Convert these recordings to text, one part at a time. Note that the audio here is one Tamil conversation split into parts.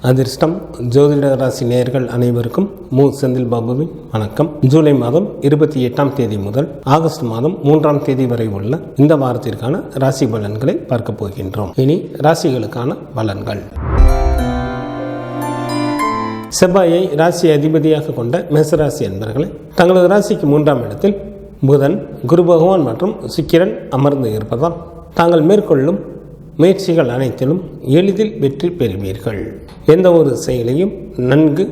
அதிர்ஷ்டம் ஜோதிட ராசி நேயர்கள் அனைவருக்கும் செந்தில் பாபுவின் வணக்கம். ஜூலை மாதம் 28ஆம் தேதி முதல் ஆகஸ்ட் மாதம் 3ஆம் தேதி வரை உள்ள இந்த வாரத்திற்கான ராசி பலன்களை பார்க்க போகின்றோம். இனி ராசிகளுக்கான பலன்கள். செவ்வாயை ராசி அதிபதியாக கொண்ட மேசராசி என்பவர்களை தங்களது ராசிக்கு 3ஆம் இடத்தில் புதன், குரு பகவான் மற்றும் சுக்கிரன் அமர்ந்து இருப்பதால் தாங்கள் மேற்கொள்ளும் முயற்சிகள் அனைத்திலும் எளிதில் வெற்றி பெறுவீர்கள். எந்த ஒரு செயலையும் நன்கு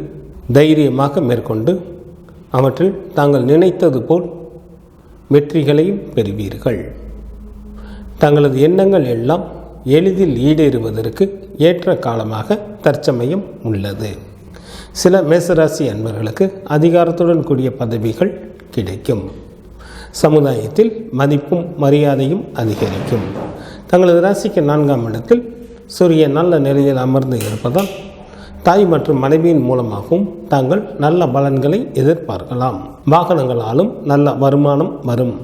தைரியமாக மேற்கொண்டு அவற்றில் தாங்கள் நினைத்தது போல் வெற்றிகளையும் பெறுவீர்கள். தங்களது எண்ணங்கள் எல்லாம் எளிதில் ஈடேறுவதற்கு ஏற்ற காலமாக தற்சமயம் உள்ளது. சில மேசராசி அன்பர்களுக்கு அதிகாரத்துடன் கூடிய பதவிகள் கிடைக்கும். சமுதாயத்தில் மதிப்பும் மரியாதையும் அதிகரிக்கும். தங்களது ராசிக்கு 4ஆம் இடத்தில் சூரியன் நல்ல நிலையில் அமர்ந்து இருப்பதால் தாய் மற்றும் மனைவியின் மூலமாகவும் தாங்கள் நல்ல பலன்களை எதிர்பார்க்கலாம். வாகனங்களாலும் நல்ல வருமானம் வரும்.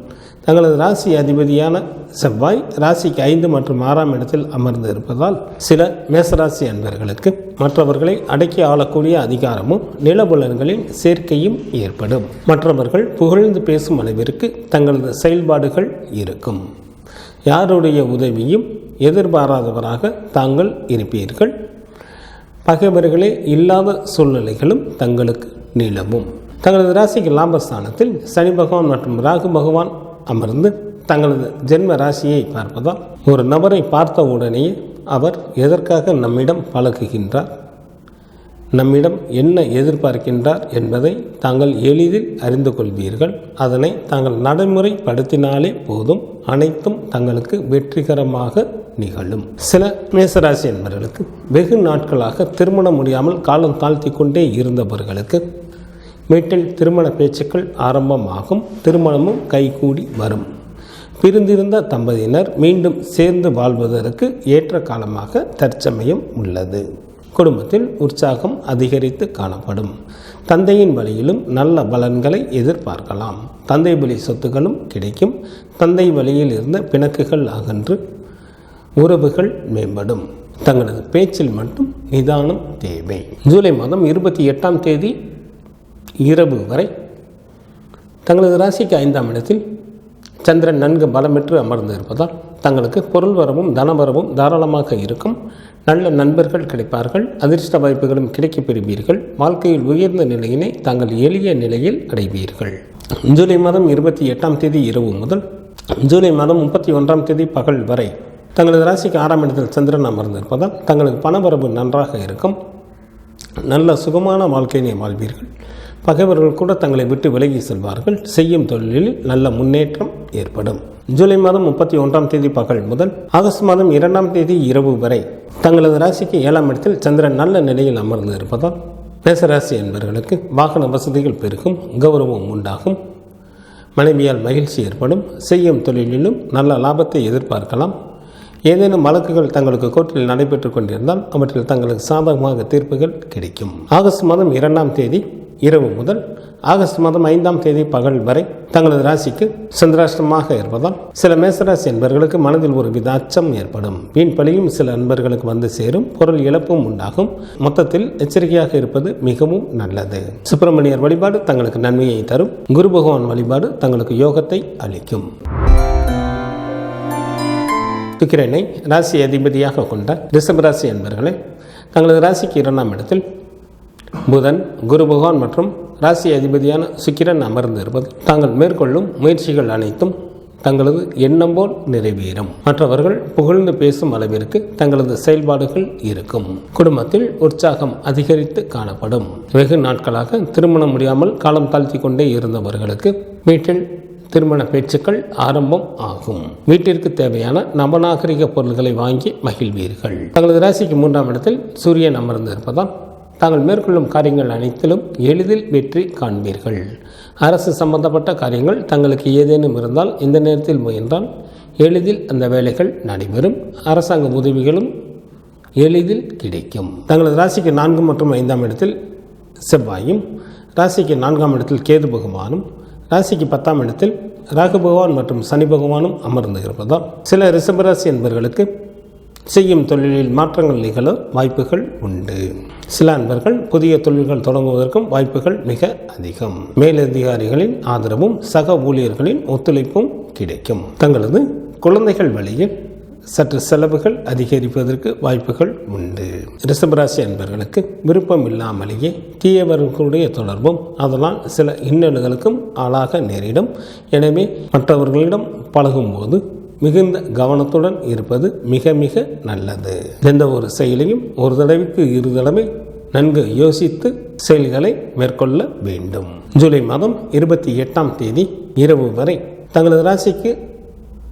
தங்களது ராசி அதிபதியான செவ்வாய் ராசிக்கு 5 மற்றும் 6ஆம் இடத்தில் அமர்ந்து இருப்பதால் சில மேசராசி அன்பர்களுக்கு மற்றவர்களை அடக்கி ஆளக்கூடிய அதிகாரமும் நிலபுலன்களின் சேர்க்கையும் ஏற்படும். மற்றவர்கள் புகழ்ந்து பேசும் அளவிற்கு தங்களது செயல்பாடுகள் இருக்கும். யாருடைய உதவியும் எதிர்பாராதவராக தாங்கள் இருப்பீர்கள். பகைவர்களே இல்லாத சூழ்நிலைகளும் தங்களுக்கு நிலவும். தங்களது ராசிக்கு லாபஸ்தானத்தில் சனி பகவான் மற்றும் ராகு பகவான் அமர்ந்து தங்களது ஜென்ம ராசியை பார்ப்பதால் ஒரு நபரை பார்த்த உடனேயே அவர் எதற்காக நம்மிடம் பழகுகின்றார், நம்மிடம் என்ன எதிர்பார்க்கின்றார் என்பதை தாங்கள் எளிதில் அறிந்து கொள்வீர்கள். அதனை தாங்கள் நடைமுறைப்படுத்தினாலே போதும், அனைத்தும் தங்களுக்கு வெற்றிகரமாக நிகழும். சில மேசராசி என்பவர்களுக்கு வெகு நாட்களாக திருமணம் முடியாமல் காலம் தாழ்த்தி கொண்டே இருந்தவர்களுக்கு வீட்டில் திருமண பேச்சுக்கள் ஆரம்பமாகும். திருமணமும் கைகூடி வரும். பிரிந்திருந்த தம்பதியினர் மீண்டும் சேர்ந்து வாழ்வதற்கு ஏற்ற காலமாக தற்சமயம் உள்ளது. குடும்பத்தில் உற்சாகம் அதிகரித்து காணப்படும். தந்தையின் வழியிலும் நல்ல பலன்களை எதிர்பார்க்கலாம். தந்தை வழி சொத்துக்களும் கிடைக்கும். தந்தை வழியில் இருந்த பிணக்குகள் அகன்று உறவுகள் மேம்படும். தங்களது பேச்சில் மட்டும் நிதானம் தேவை. ஜூலை மாதம் 28ஆம் தேதி இரவு வரை தங்களது ராசிக்கு 5ஆம் இடத்தில் சந்திரன் நன்கு பலமெற்று அமர்ந்து இருப்பதால் தங்களுக்கு பொருள் வரவும் தனவரவும் தாராளமாக இருக்கும். நல்ல நண்பர்கள் கிடைப்பார்கள். அதிர்ஷ்ட வாய்ப்புகளும் கிடைக்கப் பெறுவீர்கள். வாழ்க்கையில் உயர்ந்த நிலையினை தாங்கள் எளிய நிலையில் அடைவீர்கள். ஜூலை மாதம் 28ஆம் தேதி இரவு முதல் ஜூலை மாதம் 31ஆம் தேதி பகல் வரை தங்களது ராசிக்கு 6ஆம் இடத்தில் சந்திரன் அமர்ந்திருப்பதால் தங்களது பணவரவு நன்றாக இருக்கும். நல்ல சுகமான வாழ்க்கையினை வாழ்வீர்கள். பகைவர்கள் கூட தங்களை விட்டு விலகி செல்வார்கள். செய்யும் தொழிலில் நல்ல முன்னேற்றம் ஏற்படும். ஜூலை மாதம் 31ஆம் தேதி பகல் முதல் ஆகஸ்ட் மாதம் 2ஆம் தேதி இரவு வரை தங்களது ராசிக்கு 7ஆம் இடத்தில் சந்திரன் நல்ல நிலையில் அமர்ந்து இருப்பதால் மேசராசி என்பவர்களுக்கு வாகன வசதிகள் பெருகும். கௌரவம் உண்டாகும். மனைவியால் மகிழ்ச்சி ஏற்படும். செய்யும் தொழிலிலும் நல்ல லாபத்தை எதிர்பார்க்கலாம். ஏதேனும் வழக்குகள் தங்களுக்கு கோர்ட்டில் நடைபெற்று கொண்டிருந்தால் அவற்றில் தங்களுக்கு சாதகமாக தீர்ப்புகள் கிடைக்கும். ஆகஸ்ட் மாதம் 2ஆம் தேதி இரவு முதல் ஆகஸ்ட் மாதம் 5ஆம் தேதி பகல் வரை தங்களது ராசிக்கு சந்திராஷ்டமாக இருப்பதால் சில மேசராசி என்பவர்களுக்கு மனதில் ஒரு வித அச்சம் ஏற்படும். வீண் பழியும் சில நண்பர்களுக்கு வந்து சேரும். பொருள் இழப்பும் உண்டாகும். மொத்தத்தில் எச்சரிக்கையாக இருப்பது மிகவும் நல்லது. சுப்பிரமணியர் வழிபாடு தங்களுக்கு நன்மையை தரும். குரு பகவான் வழிபாடு தங்களுக்கு யோகத்தை அளிக்கும். சுக்கிரனை ராசி அதிபதியாக கொண்ட ரிஷபராசி என்பவர்களை தங்களது ராசிக்கு 2ஆம் இடத்தில் புதன், குரு பகவான் மற்றும் ராசி அதிபதியான சுக்கிரன் அமர்ந்து இருப்பது தாங்கள் மேற்கொள்ளும் முயற்சிகள் அனைத்தும் தங்களது எண்ணம் போல் நிறைவேறும். மற்றவர்கள் புகழ்ந்து பேசும் அளவிற்கு தங்களது செயல்பாடுகள் இருக்கும். குடும்பத்தில் உற்சாகம் அதிகரித்து காணப்படும். வெகு நாட்களாக திருமணம் முடியாமல் காலம் தாழ்த்தி கொண்டே இருந்தவர்களுக்கு வீட்டில் திருமண பேச்சுக்கள் ஆரம்பம் ஆகும். வீட்டிற்கு தேவையான நவநாகரிக பொருள்களை வாங்கி மகிழ்வீர்கள். தங்களது ராசிக்கு 3ஆம் இடத்தில் சூரியன் அமர்ந்து இருப்பதால் தாங்கள் மேற்கொள்ளும் காரியங்கள் அனைத்திலும் எளிதில் வெற்றி காண்பீர்கள். அரசு சம்பந்தப்பட்ட காரியங்கள் தங்களுக்கு ஏதேனும் இருந்தால் இந்த நேரத்தில் முயன்றால் எளிதில் அந்த வேலைகள் நடைபெறும். அரசாங்க உதவிகளும் எளிதில் கிடைக்கும். தங்களது ராசிக்கு 4 மற்றும் 5ஆம் இடத்தில் செவ்வாயும், ராசிக்கு 4ஆம் இடத்தில் கேது பகவானும், ராசிக்கு 10ஆம் இடத்தில் ராகு பகவான் மற்றும் சனி பகவானும் அமர்ந்து இருப்பதால் சில ரிஷபராசி என்பவர்களுக்கு செய்யும் தொழிலில் மாற்றங்கள் நிகழ வாய்ப்புகள் உண்டு. சில அன்பர்கள் புதிய தொழில்கள் தொடங்குவதற்கும் வாய்ப்புகள் மிக அதிகம். மேலதிகாரிகளின் ஆதரவும் சக ஊழியர்களின் ஒத்துழைப்பும் கிடைக்கும். தங்களது குழந்தைகள் வழியில் சற்று செலவுகள் அதிகரிப்பதற்கு வாய்ப்புகள் உண்டு. ரிஷபராசி அன்பர்களுக்கு விருப்பம் இல்லாமலேயே தீயவர்களுடைய தொடர்பும் அதனால் சில இன்னல்களுக்கும் ஆளாக நேரிடும். எனவே மற்றவர்களிடம் பழகும்போது மிகுந்த கவனத்துடன் இருப்பது மிக மிக நல்லது. எந்த ஒரு செயலையும் ஒரு தடவைக்கு இரு தடவை நன்கு யோசித்து செயல்களை மேற்கொள்ள வேண்டும். ஜூலை மாதம் 28ஆம் தேதி இரவு வரை தங்களது ராசிக்கு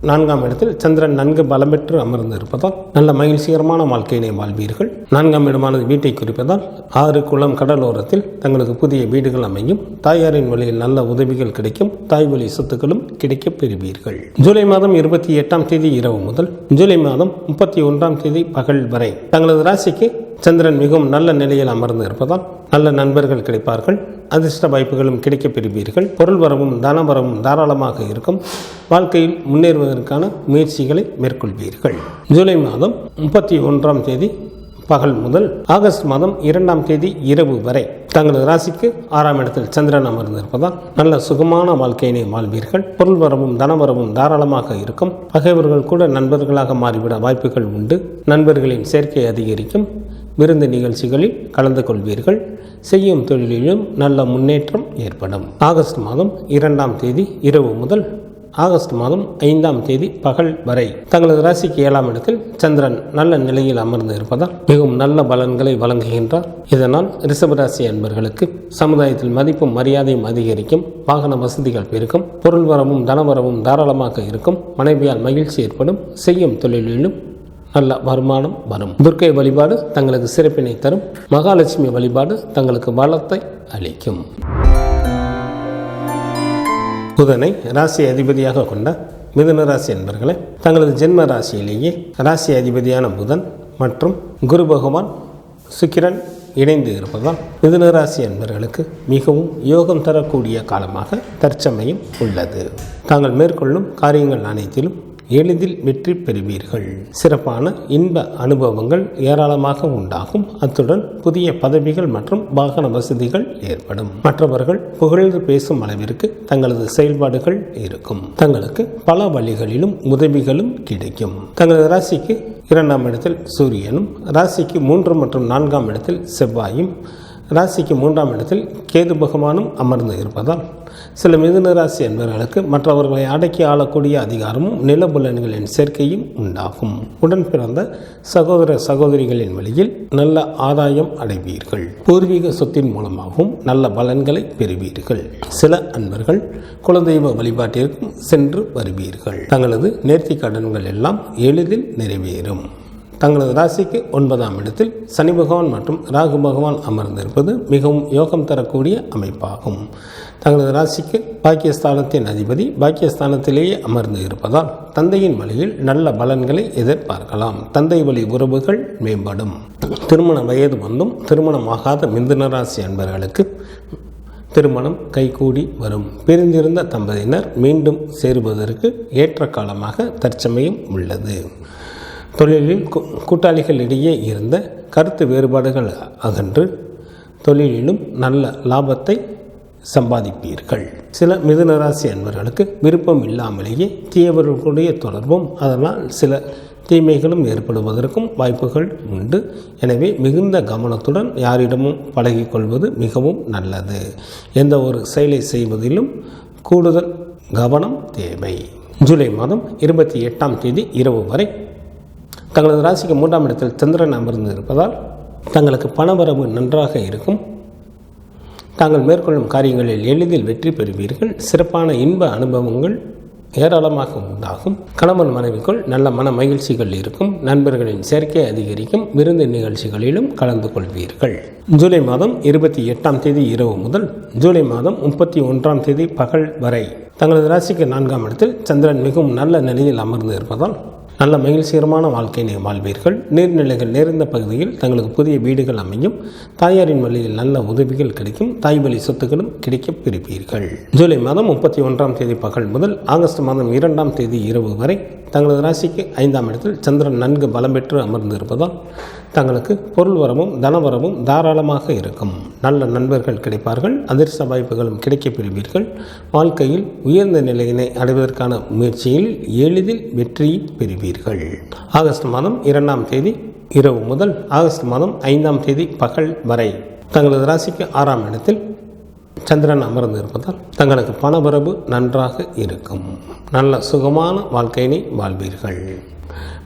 4ஆம் இடத்தில் சந்திரன் நன்கு பலம் பெற்று அமர்ந்து இருப்பதால் நல்ல மகிழ்ச்சிகரமான வாழ்க்கையினை வாழ்வீர்கள். 4ஆம் இடமானது வீட்டை குறிப்பதால் 6 குளம் கடலோரத்தில் தங்களுக்கு புதிய வீடுகள் அமையும். தாயாரின் வழியில் நல்ல உதவிகள் கிடைக்கும். தாய் வழி சொத்துக்களும் கிடைக்கப் பெறுவீர்கள். ஜூலை மாதம் 28ஆம் தேதி இரவு முதல் ஜூலை மாதம் 31ஆம் தேதி பகல் வரை தங்களது ராசிக்கு சந்திரன் மிகவும் நல்ல நிலையில் அமர்ந்து இருப்பதால் நல்ல நண்பர்கள் கிடைப்பார்கள். அதிர்ஷ்ட வாய்ப்புகளும் கிடைக்கப் பெறுவீர்கள். பொருள் வரவும் தனவரவும் தாராளமாக இருக்கும். வாழ்க்கையில் முன்னேறுவதற்கான முயற்சிகளை மேற்கொள்வீர்கள். ஜூலை மாதம் 31ஆம் தேதி பகல் முதல் ஆகஸ்ட் மாதம் 2ஆம் தேதி இரவு வரை தங்களது ராசிக்கு 6ஆம் இடத்தில் சந்திரன் அமர்ந்து இருப்பதால் நல்ல சுகமான வாழ்க்கையினை வாழ்வீர்கள். பொருள் வரவும் தனவரவும் தாராளமாக இருக்கும். பகைவர்கள் கூட நண்பர்களாக மாறிவிட வாய்ப்புகள் உண்டு. நண்பர்களின் சேர்க்கை அதிகரிக்கும். விருந்து நிகழ்ச்சிகளில் கலந்து கொள்வீர்கள். செய்யும் தொழிலிலும் நல்ல முன்னேற்றம் ஏற்படும். ஆகஸ்ட் மாதம் 2ஆம் தேதி இரவு முதல் ஆகஸ்ட் மாதம் 5ஆம் தேதி பகல் வரை தங்களது ராசிக்கு 7ஆம் இடத்தில் சந்திரன் நல்ல நிலையில் அமர்ந்து இருப்பதால் மிகவும் நல்ல பலன்களை வழங்குகின்றார். இதனால் ரிஷபராசி அன்பர்களுக்கு சமுதாயத்தில் மதிப்பும் மரியாதையும் அதிகரிக்கும். வாகன வசதிகள் பெருக்கும். பொருள் வரவும் தனவரவும் தாராளமாக இருக்கும். மனைவியால் மகிழ்ச்சி ஏற்படும். செய்யும் தொழிலிலும் நல்ல வருமானம் வரும். துர்க்கை வழிபாடு தங்களுக்கு சிறப்பினை தரும். மகாலட்சுமி வழிபாடு தங்களுக்கு வளத்தை அளிக்கும். புதனை ராசி அதிபதியாக கொண்ட மிதுன ராசி என்பவர்களை தங்களது ஜென்ம ராசியிலேயே ராசி அதிபதியான புதன் மற்றும் குரு பகவான் சுக்கிரன் இணைந்து இருப்பதால் மிதுன ராசி என்பவர்களுக்கு மிகவும் யோகம் தரக்கூடிய காலமாக தற்சமயம் உள்ளது. தாங்கள் மேற்கொள்ளும் காரியங்கள் அனைத்திலும் எளிதில் வெற்றி பெறுவீர்கள். சிறப்பான இன்ப அனுபவங்கள் ஏராளமாக உண்டாகும். அத்துடன் புதிய பதவிகள் மற்றும் வாகன வசதிகள் ஏற்படும். மற்றவர்கள் புகழ்ந்து பேசும் அளவிற்கு தங்களது செயல்பாடுகள் இருக்கும். தங்களுக்கு பல வழிகளிலும் உதவிகளும் கிடைக்கும். தங்களது ராசிக்கு 2ஆம் இடத்தில் சூரியனும், ராசிக்கு 3 மற்றும் 4ஆம் இடத்தில் செவ்வாயும், ராசிக்கு 3ஆம் இடத்தில் கேது பகவானும் அமர்ந்து இருப்பதால் சில மிதுன ராசி என்பவர்களுக்கு மற்றவர்களை அடக்கி ஆளக்கூடிய அதிகாரமும் நிலபுலன்களின் சேர்க்கையும் உண்டாகும். உடன் பிறந்த சகோதர சகோதரிகளின் வழியில் நல்ல ஆதாயம் அடைவீர்கள். பூர்வீக சொத்தின் மூலமாகவும் நல்ல பலன்களை பெறுவீர்கள். சில அன்பர்கள் குலதெய்வ வழிபாட்டிற்கும் சென்று வருவீர்கள். தங்களது நேர்த்தி கடன்கள் எல்லாம் எளிதில் நிறைவேறும். தங்களது ராசிக்கு 9ஆம் இடத்தில் சனி பகவான் மற்றும் ராகு பகவான் அமர்ந்திருப்பது மிகவும் யோகம் தரக்கூடிய அமைப்பாகும். தங்களது ராசிக்கு பாக்கியஸ்தானத்தின் அதிபதி பாக்கியஸ்தானத்திலேயே அமர்ந்து இருப்பதால் தந்தையின் வழியில் நல்ல பலன்களை எதிர்பார்க்கலாம். தந்தை வழி உறவுகள் மேம்படும். திருமண வயது வந்தும் திருமணமாகாத மிதுன ராசி அன்பர்களுக்கு திருமணம் கைகூடி வரும். பிரிந்திருந்த தம்பதியினர் மீண்டும் சேருவதற்கு ஏற்ற காலமாக தற்சமயம் உள்ளது. தொழிலில் கூட்டாளிகளிடையே இருந்த கருத்து வேறுபாடுகள் அகன்று தொழிலிலும் நல்ல லாபத்தை சம்பாதிப்பீர்கள். சில மிதுன ராசி அன்பர்களுக்கு விருப்பம் இல்லாமலேயே தீயவர்களுடைய தொடர்பும் அதனால் சில தீமைகளும் ஏற்படுவதற்கும் வாய்ப்புகள் உண்டு. எனவே மிகுந்த கவனத்துடன் யாரிடமும் பழகிக்கொள்வது மிகவும் நல்லது. எந்த ஒரு செயலை செய்வதிலும் கூடுதல் கவனம் தேவை. ஜூலை மாதம் 28ஆம் தேதி இரவு வரை தங்களது ராசிக்கு 3ஆம் இடத்தில் சந்திரன் அமர்ந்து இருப்பதால் தங்களுக்கு பணவரவு நன்றாக இருக்கும். தாங்கள் மேற்கொள்ளும் காரியங்களில் எளிதில் வெற்றி பெறுவீர்கள். சிறப்பான இன்ப அனுபவங்கள் ஏராளமாக உண்டாகும். கணவன் மனைவிக்குள் நல்ல மன மகிழ்ச்சிகள் இருக்கும். நண்பர்களின் சேர்க்கை அதிகரிக்கும். விருந்து நிகழ்ச்சிகளிலும் கலந்து கொள்வீர்கள். ஜூலை மாதம் 28ஆம் தேதி இரவு முதல் ஜூலை மாதம் 31ஆம் தேதி பகல் வரை தங்களது ராசிக்கு 4ஆம் இடத்தில் சந்திரன் மிகவும் நல்ல நிலையில் அமர்ந்து இருப்பதால் நல்ல மகிழ்ச்சிகரமான வாழ்க்கையினை வாழ்வீர்கள். நீர்நிலைகள் நிறைந்த பகுதியில் தங்களுக்கு புதிய வீடுகள் அமையும். தாயாரின் வழியில் நல்ல உதவிகள் கிடைக்கும். தாய் வழி சொத்துக்களும் கிடைக்கப் பெறுவீர்கள். ஜூலை மாதம் 31ஆம் தேதி பகல் முதல் ஆகஸ்ட் மாதம் 2ஆம் தேதி இரவு வரை தங்களது ராசிக்கு 5ஆம் இடத்தில் சந்திரன் நன்கு பலம் பெற்று அமர்ந்து இருப்பதால் தங்களுக்கு பொருள் வரவும் தனவரவும் தாராளமாக இருக்கும். நல்ல நண்பர்கள் கிடைப்பார்கள். அதிர்ஷ்ட வாய்ப்புகளும் கிடைக்கப் பெறுவீர்கள். வாழ்க்கையில் உயர்ந்த நிலையினை அடைவதற்கான முயற்சியில் எளிதில் வெற்றியை பெறுவீர்கள். ஆகஸ்ட் மாதம் 2ஆம் தேதி இரவு முதல் ஆகஸ்ட் மாதம் 5ஆம் தேதி பகல் வரை தங்களது ராசிக்கு 6ஆம் இடத்தில் சந்திரன் அமர்ந்து இருப்பதால் தங்களுக்கு பணவரவு நன்றாக இருக்கும். நல்ல சுகமான வாழ்க்கையினை வாழ்வீர்கள்.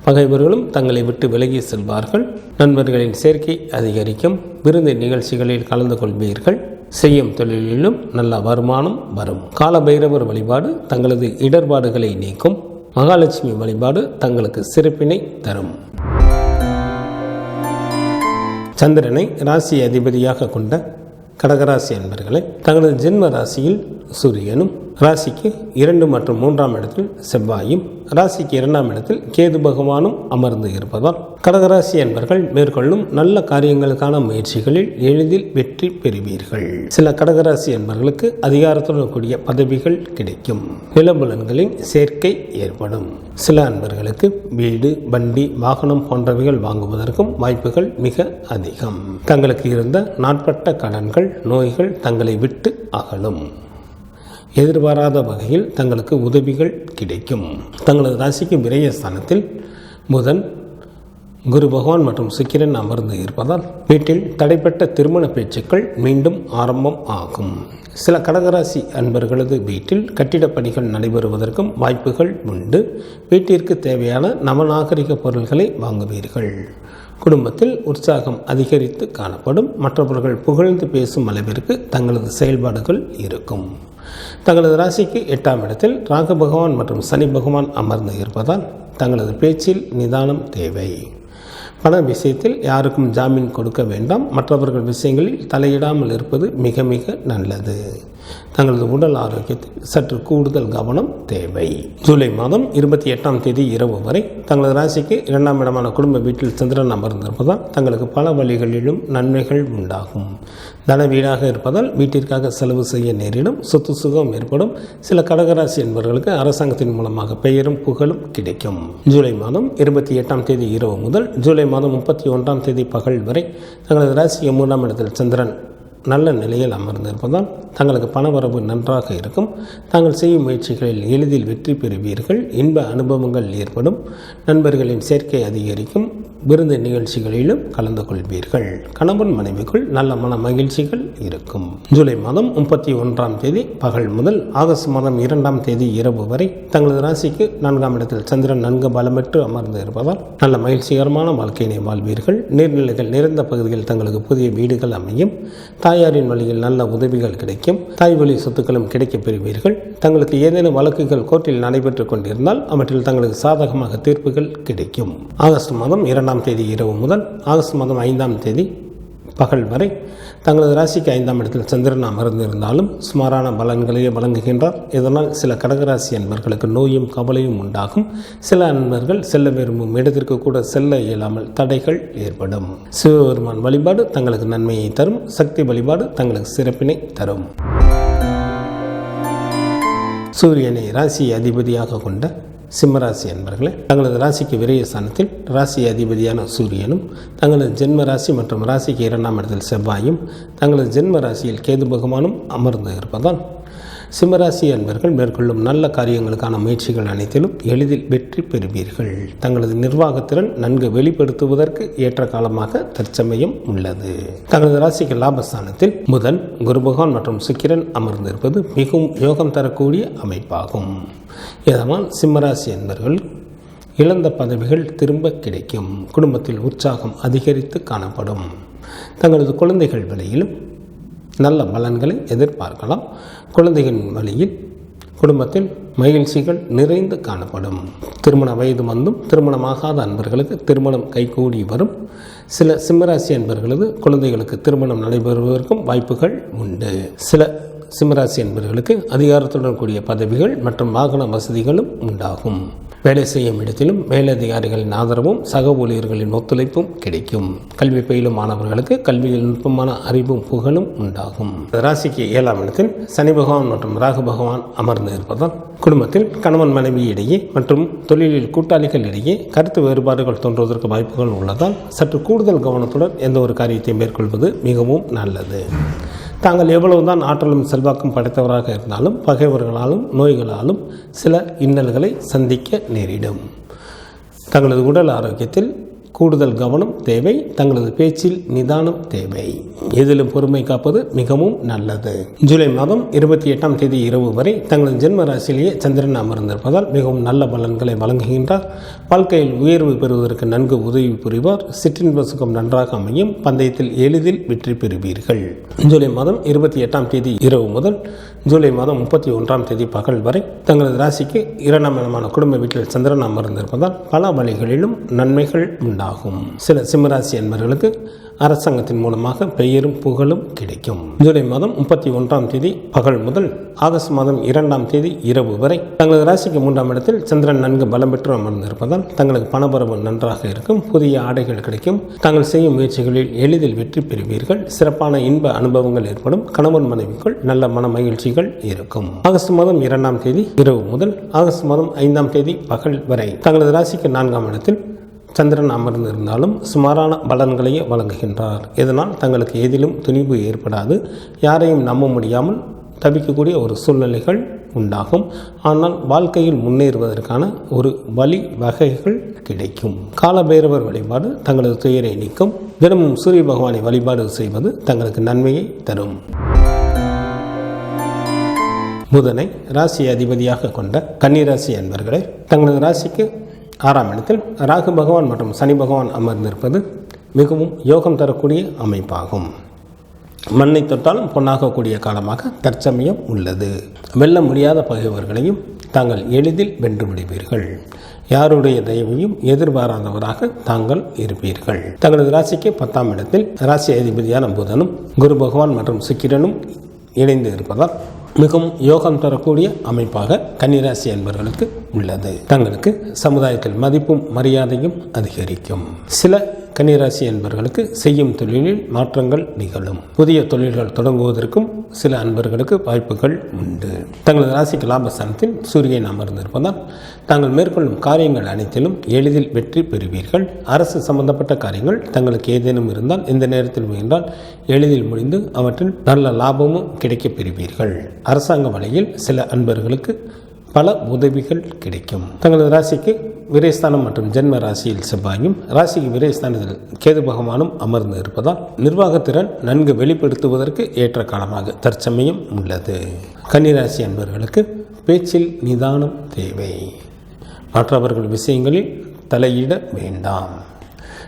பகைவர்களும் தங்களை விட்டு விலகி செல்வார்கள். நண்பர்களின் சேர்க்கை அதிகரிக்கும். விருந்து நிகழ்ச்சிகளில் கலந்து கொள்வீர்கள். செய்யும் தொழிலிலும் நல்ல வருமானம் வரும். காலபைரவர் வழிபாடு தங்களது இடர்பாடுகளை நீக்கும். மகாலட்சுமி வழிபாடு தங்களுக்கு சிறப்பினை தரும். சந்திரனை ராசி அதிபதியாக கொண்ட கடகராசி அன்பர்களே, தங்களது ஜென்ம ராசியில் சூரியனும், ராசிக்கு 2 மற்றும் 3ஆம் இடத்தில் செவ்வாயும், ராசிக்கு 2ஆம் இடத்தில் கேது பகவானும் அமர்ந்து இருப்பதால் கடகராசி அன்பர்கள் மேற்கொள்ளும் நல்ல காரியங்களுக்கான முயற்சிகளில் எளிதில் வெற்றி பெறுவீர்கள். சில கடகராசி அன்பர்களுக்கு அதிகாரத்துடன் கூடிய பதவிகள் கிடைக்கும். நிலபுலன்களின் சேர்க்கை ஏற்படும். சில அன்பர்களுக்கு வீடு, வண்டி, வாகனம் போன்றவைகள் வாங்குவதற்கும் வாய்ப்புகள் மிக அதிகம். தங்களுக்கு இருந்த நாட்பட்ட கடன்கள், நோய்கள் தங்களை விட்டு அகலும். எதிர்பாராத வகையில் தங்களுக்கு உதவிகள் கிடைக்கும். தங்களது ராசிக்கு விரயஸ்தானத்தில் புதன், குரு பகவான் மற்றும் சுக்கிரன் அமர்ந்து இருப்பதால் வீட்டில் தடைப்பட்ட திருமண பேச்சுக்கள் மீண்டும் ஆரம்பம் ஆகும். சில கடகராசி அன்பர்களது வீட்டில் கட்டிடப் பணிகள் நடைபெறுவதற்கும் வாய்ப்புகள் உண்டு. வீட்டிற்கு தேவையான நவநாகரிக பொருள்களை வாங்குவீர்கள். குடும்பத்தில் உற்சாகம் அதிகரித்து காணப்படும். மற்றவர்கள் புகழ்ந்து பேசும் அளவிற்கு தங்களது செயல்பாடுகள் இருக்கும். தங்களது ராசிக்கு 8ஆம் இடத்தில் ராகு பகவான் மற்றும் சனி பகவான் அமர்ந்து இருப்பதால் தங்களது பேச்சில் நிதானம் தேவை. பண விஷயத்தில் யாருக்கும் ஜாமீன் கொடுக்க வேண்டாம். மற்றவர்கள் விஷயங்களில் தலையிடாமல் இருப்பது மிக மிக நல்லது. தங்களது உடல் ஆரோக்கியத்தில் சற்று கூடுதல் கவனம் தேவை. ஜூலை மாதம் 28ஆம் தேதி இரவு வரை தங்களது ராசிக்கு 2ஆம் இடமான குடும்ப வீட்டில் சந்திரன் அமர்ந்திருப்பதால் தங்களுக்கு பல வழிகளிலும் நன்மைகள் உண்டாகும். தன வீடாக இருப்பதால் வீட்டிற்காக செலவு செய்ய நேரிடும். சொத்து சுகம் ஏற்படும். சில கடகராசி என்பவர்களுக்கு அரசாங்கத்தின் மூலமாக பெயரும் புகழும் கிடைக்கும். ஜூலை மாதம் 28ஆம் தேதி இரவு முதல் ஜூலை மாதம் 31ஆம் தேதி பகல் வரை தங்களது ராசிக்கு 3ஆம் இடத்தில் சந்திரன் நல்ல நிலையில் அமர்ந்திருப்பதால் தங்களுக்கு பணவரவு நன்றாக இருக்கும். தாங்கள் செய்யும் முயற்சிகளில் எளிதில் வெற்றி பெறுவீர்கள். இன்ப அனுபவங்கள் ஏற்படும். நண்பர்களின் சேர்க்கை அதிகரிக்கும். விருந்து நிகழ்ச்சிகளிலும் கலந்து கொள்வீர்கள். கணவன் மனைவிக்குள் நல்ல மன மகிழ்ச்சிகள் இருக்கும். ஜூலை மாதம் 31ஆம் தேதி பகல் முதல் ஆகஸ்ட் மாதம் 2ஆம் தேதி இரவு வரை தங்களது ராசிக்கு 4ஆம் இடத்தில் சந்திரன் நன்கு பலமற்று அமர்ந்து இருப்பதால் நல்ல மகிழ்ச்சிகரமான வாழ்க்கையினை வாழ்வீர்கள். நீர்நிலைகள் நிறைந்த பகுதியில் தங்களுக்கு புதிய வீடுகள் அமையும். தாயாரின் வழியில் நல்ல உதவிகள் கிடைக்கும். தாய் வழி சொத்துக்களும் கிடைக்கப் பெறுவீர்கள். தங்களுக்கு ஏதேனும் வழக்குகள் கோர்ட்டில் நடைபெற்றுக் கொண்டிருந்தால் அவற்றில் தங்களுக்கு சாதகமாக தீர்ப்புகள் கிடைக்கும். ஆகஸ்ட் மாதம் 2ஆம் தேதி இரவு முதல் ஆகஸ்ட் மாதம் 5ஆம் தேதி பகல் வரை தங்களது ராசிக்கு 5ஆம் இடத்தில் சந்திரன் அமர்ந்திருந்தாலும் சுமாரான பலன்களையே வழங்குகின்றார். இதனால் சில கடகராசி அன்பர்களுக்கு நோயும் கவலையும் உண்டாகும். சில அன்பர்கள் செல்ல விரும்பும் இடத்திற்கு கூட செல்ல இயலாமல் தடைகள் ஏற்படும். சிவபெருமான் வழிபாடு தங்களுக்கு நன்மையை தரும். சக்தி வழிபாடு தங்களுக்கு சிறப்பினை தரும். சூரியனை ராசி அதிபதியாக கொண்ட சிம்மராசி அன்பர்களே, தங்களது ராசிக்கு விரயஸ்தானத்தில் ராசி அதிபதியான சூரியனும், தங்களது ஜென்ம ராசி மற்றும் ராசிக்கு 2ஆம் இடத்தில் செவ்வாயும், தங்களது ஜென்ம ராசியில் கேது பகவானும் அமர்ந்து இருப்பதால் சிம்மராசி அன்பர்கள் மேற்கொள்ளும் நல்ல காரியங்களுக்கான முயற்சிகள் அனைத்திலும் எளிதில் வெற்றி பெறுவீர்கள். தங்களது நிர்வாகத்திறன் நன்கு வெளிப்படுத்துவதற்கு ஏற்ற காலமாக தற்சமயம் உள்ளது. தங்களது ராசிக்கு லாபஸ்தானத்தில் புதன், குரு பகவான் மற்றும் சுக்கிரன் அமர்ந்திருப்பது மிகவும் யோகம் தரக்கூடிய அமைப்பாகும். இதனால் சிம்மராசி அன்பர்கள் இழந்த பதவிகள் திரும்ப கிடைக்கும். குடும்பத்தில் உற்சாகம் அதிகரித்து காணப்படும். தங்களது குழந்தைகள் வழியிலும் நல்ல பலன்களை எதிர்பார்க்கலாம். குழந்தைகளின் வழியில் குடும்பத்தில் மகிழ்ச்சிகள் நிறைந்து காணப்படும். திருமண வயது வந்தும் திருமணமாகாத அன்பர்களுக்கு திருமணம் கைகூடி வரும். சில சிம்மராசி அன்பர்களது குழந்தைகளுக்கு திருமணம் நடைபெறுவதற்கும் வாய்ப்புகள் உண்டு. சில சிம்மராசி அன்பர்களுக்கு அதிகாரத்துடன் கூடிய பதவிகள் மற்றும் வாகன வசதிகளும் உண்டாகும். வேலை செய்யும் இடத்திலும் மேலதிகாரிகளின் ஆதரவும் சக ஊழியர்களின் ஒத்துழைப்பும் கிடைக்கும். கல்வி பயிலும் மாணவர்களுக்கு கல்வியில் நுட்பமான அறிவும் புகழும் உண்டாகும். ராசிக்கு 7ஆம் இடத்தில் சனி பகவான் மற்றும் ராகு பகவான் அமர்ந்து இருப்பதால் குடும்பத்தில் கணவன் மனைவி இடையே மற்றும் தொழிலில் கூட்டாளிகள் இடையே கருத்து வேறுபாடுகள் தோன்றுவதற்கு வாய்ப்புகள் உள்ளதால் சற்று கூடுதல் கவனத்துடன் எந்த ஒரு காரியத்தை மேற்கொள்வது மிகவும் நல்லது. தாங்கள் எவ்வளவுதான் ஆற்றலும் செல்வாக்கும் படைத்தவராக இருந்தாலும் பகைவர்களாலும் நோய்களாலும் சில இன்னல்களை சந்திக்க நேரிடும். தங்களது உடல் ஆரோக்கியத்தில் கூடுதல் கவனம் தேவை. தங்களது பேச்சில் நிதானம் தேவை. எதிலும் பொறுமை காப்பது மிகவும் நல்லது. ஜூலை மாதம் 28ஆம் தேதி இரவு வரை தங்களது ஜென்ம ராசியிலேயே சந்திரன் அமர்ந்திருப்பதால் மிகவும் நல்ல பலன்களை வழங்குகின்றார். வாழ்க்கையில் உயர்வு பெறுவதற்கு நன்கு உதவி புரிவார். சிற்றின்ப சுகம் நன்றாக அமையும். பந்தயத்தில் எளிதில் வெற்றி பெறுவீர்கள். ஜூலை மாதம் 28ஆம் தேதி இரவு முதல் ஜூலை மாதம் 31ஆம் தேதி பகல் வரை தங்களது ராசிக்கு 2ஆம் இடமான குடும்ப வீட்டில் சந்திரன் அமர்ந்திருப்பதால் பல வழிகளிலும் நன்மைகள் உண்டாகும். சில சிம்மராசி என்பவர்களுக்கு அரசாங்கத்தின் மூலமாக பெயரும் புகழும் கிடைக்கும். ஜூலை மாதம் 31ஆம் தேதி பகல் முதல் ஆகஸ்ட் மாதம் 2ஆம் தேதி இரவு வரை தங்களது ராசிக்கு 3ஆம் இடத்தில் சந்திரன் நன்கு பலம் பெற்று அமர்ந்திருப்பதால் தங்களுக்கு பணபரவு நன்றாக இருக்கும். புதிய ஆடைகள் கிடைக்கும். தாங்கள் செய்யும் முயற்சிகளில் எளிதில் வெற்றி பெறுவீர்கள். சிறப்பான இன்ப அனுபவங்கள் ஏற்படும். கணவன் மனைவிக்குள் நல்ல மன மகிழ்ச்சிகள் இருக்கும். ஆகஸ்ட் மாதம் 2ஆம் தேதி இரவு முதல் ஆகஸ்ட் மாதம் 5ஆம் தேதி பகல் வரை தங்களது ராசிக்கு 4ஆம் இடத்தில் சந்திரன் அமர்ந்திருந்தாலும் சுமாரான பலன்களையே வழங்குகின்றார். இதனால் தங்களுக்கு எதிலும் துணிவு ஏற்படாது. யாரையும் நம்ப முடியாமல் தவிக்கக்கூடிய ஒரு சூழ்நிலைகள் உண்டாகும். ஆனால் வாழ்க்கையில் முன்னேறுவதற்கான ஒரு வழி வகைகள் கிடைக்கும். காலபைரவர் வழிபாடு தங்களது துயரை நீக்கும். தினமும் சூரிய பகவானை வழிபாடு செய்வது தங்களுக்கு நன்மையை தரும். புதனை ராசி அதிபதியாக கொண்ட கன்னிராசி அன்பர்களே, தங்களது ராசிக்கு 6ஆம் இடத்தில் ராகு பகவான் மற்றும் சனி பகவான் அமர்ந்திருப்பது மிகவும் யோகம் தரக்கூடிய அமைப்பாகும். மண்ணை தொட்டாலும் பொன்னாகக்கூடிய காலமாக தற்சமயம் உள்ளது. வெல்ல முடியாத பகைவர்களையும் தாங்கள் எளிதில் வென்று விடுவீர்கள். யாருடைய தயவையும் எதிர்பாராதவராக தாங்கள் இருப்பீர்கள். தங்களது ராசிக்கு 10ஆம் இடத்தில் ராசி அதிபதியான புதனும் குரு பகவான் மற்றும் சுக்கிரனும் இணைந்து இருப்பதால் மிகவும் யோகம் தரக்கூடிய அமைப்பாக கன்னிராசி என்பவர்களுக்கு உள்ளது. தங்களுக்கு சமுதாயத்தில் மதிப்பும் மரியாதையும் அதிகரிக்கும். சில கன்னிராசி என்பவர்களுக்கு செய்யும் தொழிலில் மாற்றங்கள் நிகழும். புதிய தொழில்கள் தொடங்குவதற்கும் சில அன்பர்களுக்கு வாய்ப்புகள் உண்டு. தங்களது ராசிக்கு லாபஸ்தானத்தில் சூரியன் அமர்ந்திருப்பதால் தாங்கள் மேற்கொள்ளும் காரியங்கள் அனைத்திலும் எளிதில் வெற்றி பெறுவீர்கள். அரசு சம்பந்தப்பட்ட காரியங்கள் தங்களுக்கு ஏதேனும் இருந்தால் இந்த நேரத்தில் முயன்றால் எளிதில் முடிந்து அவற்றில் நல்ல லாபமும் கிடைக்கப் பெறுவீர்கள். அரசாங்க வழியில் சில அன்பர்களுக்கு பல உதவிகள் கிடைக்கும். தங்களது ராசிக்கு விரயஸ்தானம் மற்றும் ஜென்ம ராசியில் செவ்வாயும் ராசிக்கு விரயஸ்தானத்தில் கேது பகவானும் அமர்ந்து இருப்பதால் நிர்வாகத்திறன் நன்கு வெளிப்படுத்துவதற்கு ஏற்ற காலமாக தற்சமயம் உள்ளது. கன்னிராசி அன்பர்களுக்கு பேச்சில் நிதானம் தேவை. மற்றவர்கள் விஷயங்களில் தலையிட வேண்டாம்.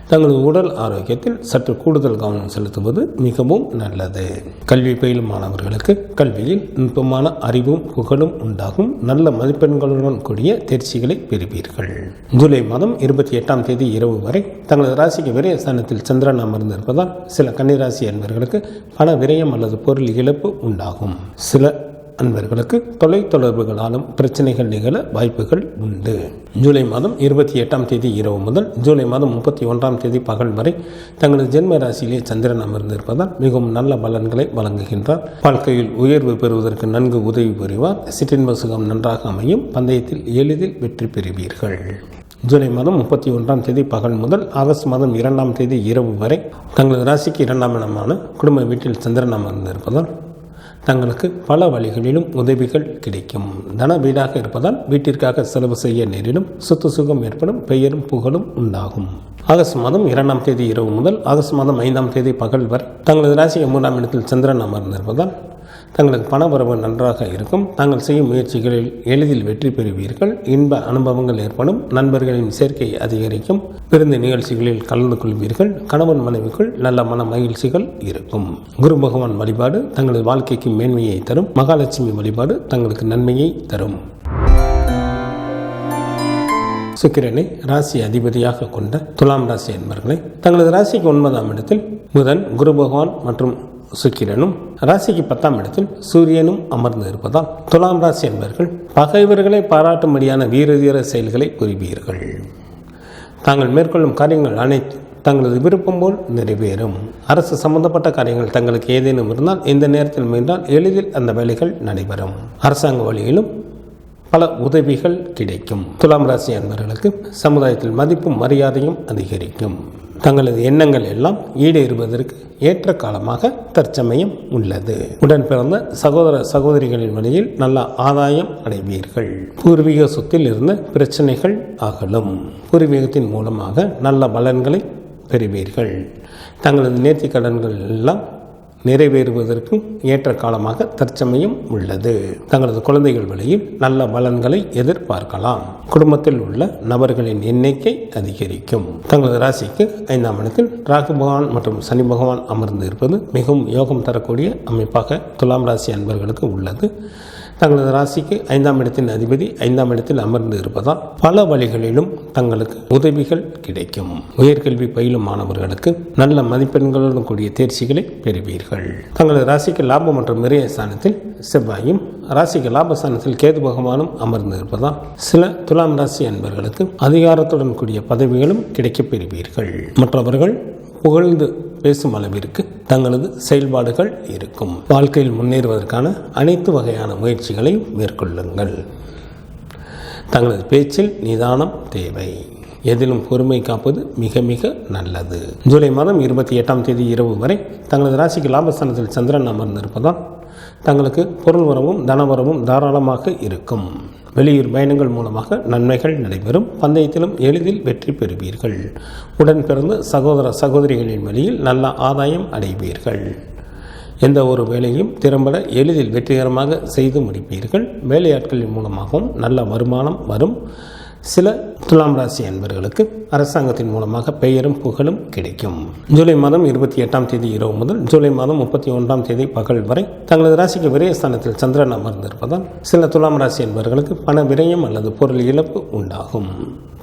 தங்களது உடல் ஆரோக்கியத்தில் சற்று கூடுதல் கவனம் செலுத்துவது மிகவும் நல்லது. கல்வி பயிலும் மாணவர்களுக்கு கல்வியில் நுட்பமான அறிவும் புகழும் உண்டாகும். நல்ல மதிப்பெண்களுடன் கூடிய தேர்ச்சிகளை பெறுவீர்கள். ஜூலை மாதம் 28ஆம் தேதி இரவு வரை தங்களது ராசிக்கு விரயஸ்தானத்தில் சந்திரன் அமர்ந்திருப்பதால் சில கன்னிராசி அன்பர்களுக்கு பண விரயம் அல்லது பொருள் இழப்பு உண்டாகும். சில அன்பர்களுக்கு தொலைத்தொடர்புகளாலும் பிரச்சனைகள் நிகழ வாய்ப்புகள் உண்டு. ஜூலை மாதம் 28ஆம் தேதி இரவு முதல் ஜூலை மாதம் 31ஆம் தேதி பகல் வரை தங்களது ஜென்ம ராசியிலே சந்திரன் அமர்ந்திருப்பதால் மிகவும் நல்ல பலன்களை வழங்குகின்றார். வாழ்க்கையில் உயர்வு பெறுவதற்கு நன்கு உதவி புரிவார். சிற்றின்ப சுகம் நன்றாக அமையும். பந்தயத்தில் எளிதில் வெற்றி பெறுவீர்கள். ஜூலை மாதம் 31ஆம் தேதி பகல் முதல் ஆகஸ்ட் மாதம் 2ஆம் தேதி இரவு வரை தங்களது ராசிக்கு 2ஆம் இடமான குடும்ப வீட்டில் சந்திரன் அமர்ந்திருப்பதால் தங்களுக்கு பல வழிகளிலும் உதவிகள் கிடைக்கும். தன வீடாக இருப்பதால் வீட்டிற்காக செலவு செய்ய நேரிடும். சொத்து சுகம் ஏற்படும். பெயரும் புகழும் உண்டாகும். ஆகஸ்ட் மாதம் 2ஆம் தேதி இரவு முதல் ஆகஸ்ட் மாதம் 5ஆம் தேதி பகல் வரை தங்களது ராசிக்கு 3ஆம் இடத்தில் சந்திரன் அமர்ந்திருப்பதால் தங்களுக்கு பணவரவு நன்றாக இருக்கும். தாங்கள் செய்யும் முயற்சிகளில் எளிதில் வெற்றி பெறுவீர்கள். இன்ப அனுபவங்கள் ஏற்படும். நண்பர்களின் சேர்க்கை அதிகரிக்கும். விருந்து நிகழ்ச்சிகளில் கலந்து கொள்வீர்கள். கணவன் மனைவிக்குள் நல்ல மன மகிழ்ச்சிகள் இருக்கும். குரு பகவான் வழிபாடு தங்களது வாழ்க்கைக்கு மேன்மையை தரும். மகாலட்சுமி வழிபாடு தங்களுக்கு நன்மையை தரும். சுக்கிரனை ராசி அதிபதியாக கொண்ட துலாம் ராசி என்பவர்களை தங்களது ராசிக்கு 9ஆம் இடத்தில் புதன் குரு பகவான் மற்றும் சுக்கிரனும் ராசிக்கு 10ஆம் இடத்தில் சூரியனும் அமர்ந்து இருப்பதால் துலாம் ராசி என்பவர்கள் பகைவர்களை பாராட்டும்படியான வீர செயல்களை புரிவீர்கள். தாங்கள் மேற்கொள்ளும் காரியங்கள் அனைத்தும் தங்களது விருப்பம் போல் நிறைவேறும். அரசு சம்பந்தப்பட்ட காரியங்கள் தங்களுக்கு ஏதேனும் இருந்தால் இந்த நேரத்தில் முயன்றால் எளிதில் அந்த வேலைகள் நடைபெறும். அரசாங்க வழியிலும் பல உதவிகள் கிடைக்கும். துலாம் ராசி அன்பர்களுக்கு சமுதாயத்தில் மதிப்பும் மரியாதையும் அதிகரிக்கும். தங்களது எண்ணங்கள் எல்லாம் ஈடேறுவதற்கு ஏற்ற காலமாக தற்சமயம் உள்ளது. உடன் பிறந்த சகோதர சகோதரிகளின் வழியில் நல்ல ஆதாயம் அடைவீர்கள். பூர்வீக சொத்தில் இருந்த பிரச்சனைகள் அகலும். பூர்வீகத்தின் மூலமாக நல்ல பலன்களை பெறுவீர்கள். தங்களது நேர்த்திக் கடன்கள் எல்லாம் நிறைவேறுவதற்கும் ஏற்ற காலமாக தற்சமயம் உள்ளது. தங்களது குழந்தைகள் வழியில் நல்ல பலன்களை எதிர்பார்க்கலாம். குடும்பத்தில் உள்ள நபர்களின் எண்ணிக்கை அதிகரிக்கும். தங்களது ராசிக்கு 5ஆம் இடத்தில் ராகு பகவான் மற்றும் சனி பகவான் அமர்ந்து இருப்பது மிகவும் யோகம் தரக்கூடிய அமைப்பாக துலாம் ராசி அன்பர்களுக்கு உள்ளது. தங்களது ராசிக்கு 5ஆம் இடத்தின் அதிபதி 5ஆம் இடத்தில் அமர்ந்து இருப்பதால் பல வழிகளிலும் தங்களுக்கு உதவிகள் கிடைக்கும். உயர்கல்வி பயிலும் மாணவர்களுக்கு நல்ல மதிப்பெண்களுடன் கூடிய தேர்ச்சிகளை பெறுவீர்கள். தங்களது ராசிக்கு லாபம் மற்றும் விரய ஸ்தானத்தில் செவ்வாயும் ராசிக்கு லாபஸ்தானத்தில் கேது பகவானும் அமர்ந்து இருப்பதால் சில துலாம் ராசி அன்பர்களுக்கு அதிகாரத்துடன் கூடிய பதவிகளும் கிடைக்கப் பெறுவீர்கள். மற்றவர்கள் புகழ்ந்து பேசும் அளவிற்கு தங்களது செயல்பாடுகள் இருக்கும். வாழ்க்கையில் முன்னேறுவதற்கான அனைத்து வகையான முயற்சிகளையும் மேற்கொள்ளுங்கள். தங்களது பேச்சில் நிதானம் தேவை. எதிலும் பொறுமை காப்பது மிக மிக நல்லது. ஜூலை மாதம் 28ஆம் தேதி இரவு வரை தங்களது ராசிக்கு லாபஸ்தானத்தில் சந்திரன் அமர்ந்திருப்பதால் தங்களுக்கு பொருள் வரவும் தனவரவும் தாராளமாக இருக்கும். வெளியூர் பயணங்கள் மூலமாக நன்மைகள் நடைபெறும். பந்தயத்திலும் எளிதில் வெற்றி பெறுவீர்கள். உடன் பிறந்த சகோதர சகோதரிகளின் வழியில் நல்ல ஆதாயம் அடைவீர்கள். எந்த ஒரு வேலையும் திறம்பட எளிதில் வெற்றிகரமாக செய்து முடிப்பீர்கள். வேலையாட்களின் மூலமாகவும் நல்ல வருமானம் வரும். சில துலாம் ராசி அன்பர்களுக்கு அரசாங்கத்தின் மூலமாக பெயரும் புகழும் கிடைக்கும். ஜூலை மாதம் 28ஆம் தேதி இரவு முதல் ஜூலை மாதம் 31ஆம் தேதி பகல் வரை தங்களது ராசிக்கு விரயஸ்தானத்தில் சந்திரன் அமர்ந்திருப்பதால் சில துலாம் ராசி அன்பர்களுக்கு பண விரயம் அல்லது பொருள் இழப்பு உண்டாகும்.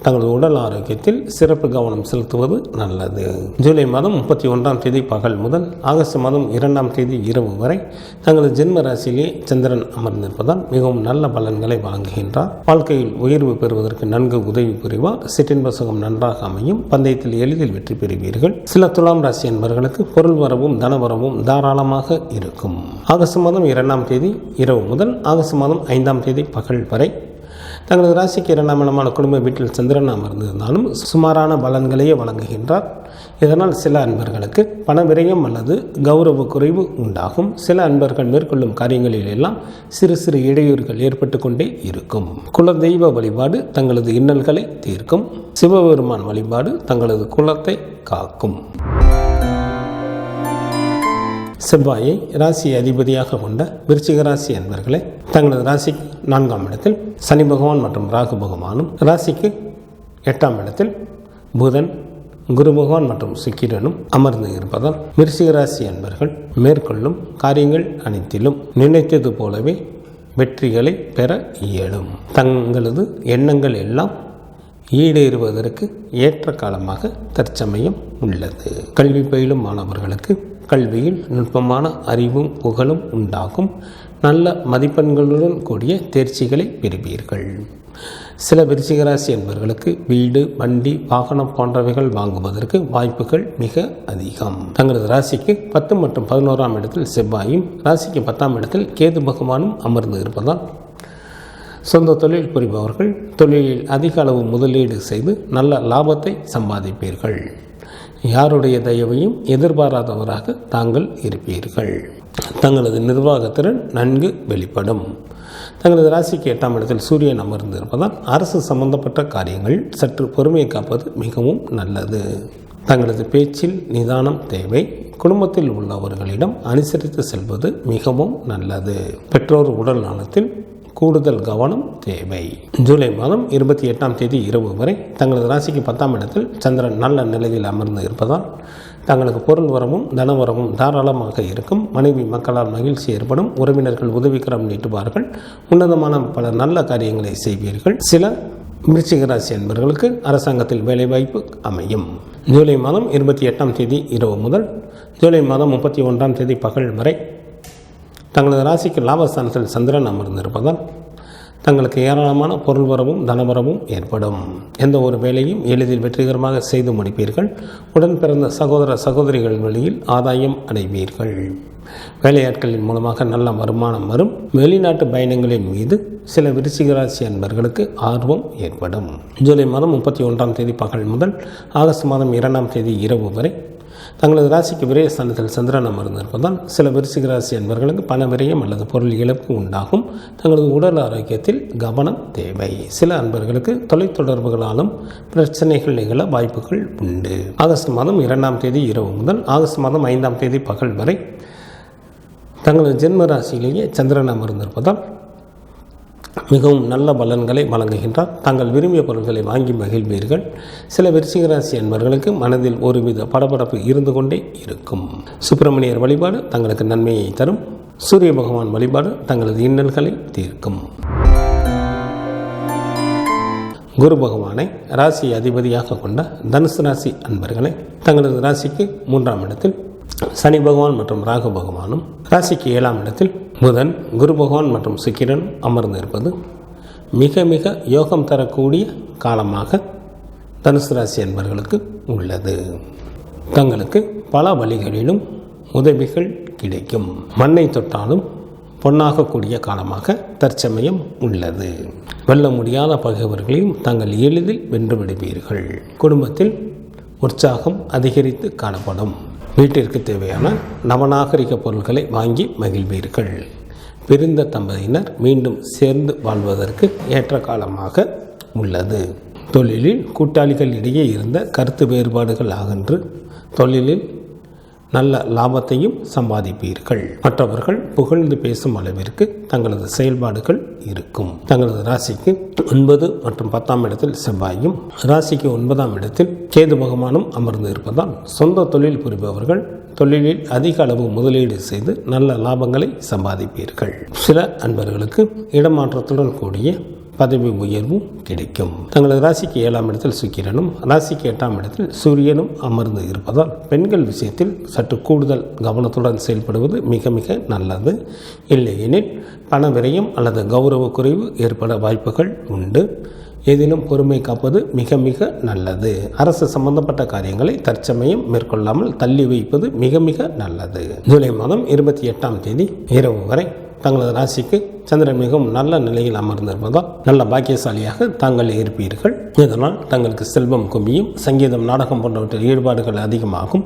தங்களது உடல் ஆரோக்கியத்தில் சிறப்பு கவனம் செலுத்துவது நல்லது. ஜூலை மாதம் 31ஆம் தேதி பகல் முதல் ஆகஸ்ட் மாதம் 2ஆம் தேதி இரவு வரை தங்களது ஜென்ம ராசியிலே சந்திரன் அமர்ந்திருப்பதால் மிகவும் நல்ல பலன்களை வழங்குகின்றார். வாழ்க்கையில் உயர்வு பெறுவதற்கு நன்கு உதவி புரிவார். சிற்றின்ப சுகம் நன்றாக அமையும். பந்தயத்தில் எளிதில் வெற்றி பெறுவீர்கள். சில துலாம் ராசி என்பவர்களுக்கு பொருள் வரவும் தனவரவும் தாராளமாக இருக்கும். ஆகஸ்ட் மாதம் 2ஆம் தேதி இரவு முதல் ஆகஸ்ட் மாதம் 5ஆம் தேதி பகல் வரை தங்களது ராசிக்கு 2ஆம் இடமான குடும்ப வீட்டில் சந்திரன் அமர்ந்திருந்தாலும் சுமாரான பலன்களையே வழங்குகின்றார். இதனால் சில அன்பர்களுக்கு பண விரயம் அல்லது கௌரவ குறைவு உண்டாகும். சில அன்பர்கள் மேற்கொள்ளும் காரியங்களில் எல்லாம் சிறு சிறு இடையூறுகள் ஏற்பட்டு கொண்டே இருக்கும். குலதெய்வ வழிபாடு தங்களது இன்னல்களை தீர்க்கும். சிவபெருமான் வழிபாடு தங்களது குலத்தை காக்கும். செவ்வாயை ராசி அதிபதியாக கொண்ட விருச்சிக ராசி அன்பர்களே, தங்களது ராசிக்கு 4ஆம் இடத்தில் சனி பகவான் மற்றும் ராகு பகவானும், ராசிக்கு 8ஆம் இடத்தில் புதன், குரு பகவான் மற்றும் சுக்கிரனும் அமர்ந்து இருப்பதால் விருச்சிக ராசி அன்பர்கள் மேற்கொள்ளும் காரியங்கள் அனைத்திலும் நினைத்தது போலவே வெற்றிகளை பெற இயலும். தங்களது எண்ணங்கள் எல்லாம் ஈடேறுவதற்கு ஏற்ற காலமாக தற்சமயம் உள்ளது. கல்வி பயிலும் மாணவர்களுக்கு கல்வியில் நுட்பமான அறிவும் புகழும் உண்டாகும். நல்ல மதிப்பெண்களுடன் கூடிய தேர்ச்சிகளை பெறுவீர்கள். சில விருச்சிக ராசி என்பவர்களுக்கு வீடு, வண்டி, வாகனம் போன்றவைகள் வாங்குவதற்கு வாய்ப்புகள் மிக அதிகம். தங்களது ராசிக்கு 10 மற்றும் 11ஆம் இடத்தில் செவ்வாயும் ராசிக்கு 10ஆம் இடத்தில் கேது பகவானும் அமர்ந்து இருப்பதால் சொந்த தொழில் புரிபவர்கள் தொழிலில் அதிக அளவு முதலீடு செய்து நல்ல லாபத்தை சம்பாதிப்பீர்கள். யாருடைய தயவையும் எதிர்பாராதவராக தாங்கள் இருப்பீர்கள். தங்களது நிர்வாகத்திறன் நன்கு வெளிப்படும். தங்களது ராசிக்கு 8ஆம் இடத்தில் சூரியன் அமர்ந்து இருப்பதால் அரசு சம்பந்தப்பட்ட காரியங்கள் சற்று பொறுமையை காப்பது மிகவும் நல்லது. தங்களது பேச்சில் நிதானம் தேவை. குடும்பத்தில் உள்ளவர்களிடம் அனுசரித்து செல்வது மிகவும் நல்லது. பெற்றோர் உடல் நலத்தில் கூடுதல் கவனம் தேவை. ஜூலை மாதம் 28ஆம் தேதி இரவு வரை தங்களது ராசிக்கு 10ஆம் இடத்தில் சந்திரன் நல்ல நிலையில் அமர்ந்து இருப்பதால் தங்களுக்கு பொருள் வரவும் தனவரவும் தாராளமாக இருக்கும். மனைவி மக்களால் மகிழ்ச்சி ஏற்படும். உறவினர்கள் உதவிக்கரம் நீட்டுவார்கள். உன்னதமான பல நல்ல காரியங்களை செய்வீர்கள். சில விருச்சிக ராசி என்பவர்களுக்கு அரசாங்கத்தில் வேலைவாய்ப்பு அமையும். ஜூலை மாதம் 28ஆம் தேதி இரவு முதல் ஜூலை மாதம் 31ஆம் தேதி பகல் வரை தங்களது ராசிக்கு லாபஸ்தானத்தில் சந்திரன் அமர்ந்திருப்பதால் தங்களுக்கு ஏராளமான பொருள் வரவும் தனவரவும் ஏற்படும். எந்த ஒரு வேலையும் எளிதில் வெற்றிகரமாக செய்து முடிப்பீர்கள். உடன் பிறந்த சகோதர சகோதரிகள் வழியில் ஆதாயம் அடைவீர்கள். வேலையாட்களின் மூலமாக நல்ல வருமானம் வரும். வெளிநாட்டு பயணங்களின் மீது சில விருச்சிக ராசி அன்பர்களுக்கு ஆர்வம் ஏற்படும். ஜூலை மாதம் 31ஆம் தேதி பகல் முதல் ஆகஸ்ட் மாதம் 2ஆம் தேதி இரவு வரை தங்களது ராசிக்கு விரயஸ்தானத்தில் சந்திரன் அமர்ந்திருப்பதால் சில விருச்சிக ராசி அன்பர்களுக்கு பண விரயம் அல்லது பொருள் இழப்பு உண்டாகும். தங்களது உடல் ஆரோக்கியத்தில் கவனம் தேவை. சில அன்பர்களுக்கு தொலைத்தொடர்புகளாலும் பிரச்சனைகள் நிகழ வாய்ப்புகள் உண்டு. ஆகஸ்ட் மாதம் 2ஆம் தேதி இரவு முதல் ஆகஸ்ட் மாதம் 5ஆம் தேதி பகல் வரை தங்களது ஜென்ம ராசியிலேயே சந்திரன் அமர்ந்திருப்பதால் மிகவும் நல்ல பலன்களை வழங்குகின்றார். தாங்கள் விரும்பிய பொருட்களை வாங்கி மகிழ்வீர்கள். சில விருச்சிக ராசி அன்பர்களுக்கு மனதில் ஒருவித படபடப்பு இருந்து கொண்டே இருக்கும். சுப்பிரமணியர் வழிபாடு தங்களுக்கு நன்மையை தரும். சூரிய பகவான் வழிபாடு தங்களது இன்னல்களை தீர்க்கும். குரு பகவானை ராசி அதிபதியாக கொண்ட தனுசு ராசி அன்பர்களை தங்களது ராசிக்கு 3ஆம் இடத்தில் சனி பகவான் மற்றும் ராகு பகவானும், ராசிக்கு 7ஆம் இடத்தில் புதன், குரு பகவான் மற்றும் சுக்கிரன் அமர்ந்து இருப்பது மிக மிக யோகம் தரக்கூடிய காலமாக தனுசு ராசி அன்பர்களுக்கு உள்ளது. தங்களுக்கு பல வழிகளிலும் உதவிகள் கிடைக்கும். மண்ணை தொட்டாலும் பொன்னாகக்கூடிய காலமாக தற்சமயம் உள்ளது. வெல்ல முடியாத பகைவர்களையும் தாங்கள் எளிதில் வென்றுவிடுவீர்கள். குடும்பத்தில் உற்சாகம் அதிகரித்து காணப்படும். வீட்டிற்கு தேவையான நவநாகரிக பொருட்களை வாங்கி மகிழ்வீர்கள். பிரிந்த தம்பதியினர் மீண்டும் சேர்ந்து வாழ்வதற்கு ஏற்ற காலமாக உள்ளது. தொழிலில் கூட்டாளிகள் இடையே இருந்த கருத்து வேறுபாடுகள் அகன்று தொழிலில் நல்ல லாபத்தையும் சம்பாதிப்பீர்கள். மற்றவர்கள் புகழ்ந்து பேசும் அளவிற்கு தங்களது செயல்பாடுகள் இருக்கும். தங்களது ராசிக்கு 9 மற்றும் 10ஆம் இடத்தில் செவ்வாயும், ராசிக்கு 9ஆம் இடத்தில் கேது பகவானும் அமர்ந்து இருப்பதால் சொந்த தொழில் புரிபவர்கள் தொழிலில் அதிக அளவு முதலீடு செய்து நல்ல லாபங்களை சம்பாதிப்பீர்கள். சில அன்பர்களுக்கு இடமாற்றத்துடன் கூடிய பதவி உயர்வும் கிடைக்கும். தங்களது ராசிக்கு 7ஆம் இடத்தில் சுக்கிரனும், ராசிக்கு 8ஆம் இடத்தில் சூரியனும் அமர்ந்து இருப்பதால் பெண்கள் விஷயத்தில் சற்று கூடுதல் கவனத்துடன் செயல்படுவது மிக மிக நல்லது. இல்லையெனில் பண விரயம் அல்லது கௌரவ குறைவு ஏற்பட வாய்ப்புகள் உண்டு. எதிலும் பொறுமை காப்பது மிக மிக நல்லது. அரசு சம்பந்தப்பட்ட காரியங்களை தற்சமயம் மேற்கொள்ளாமல் தள்ளி வைப்பது மிக மிக நல்லது. ஜூலை மாதம் 28ஆம் தேதி இரவு வரை தங்களது ராசிக்கு சந்திரன் மிகவும் நல்ல நிலையில் அமர்ந்திருப்பதால் நல்ல பாக்கியசாலியாக தாங்கள் இருப்பீர்கள். இதனால் தங்களுக்கு செல்வம் குமியும். சங்கீதம், நாடகம் போன்றவற்றில் ஈடுபாடுகள் அதிகமாகும்.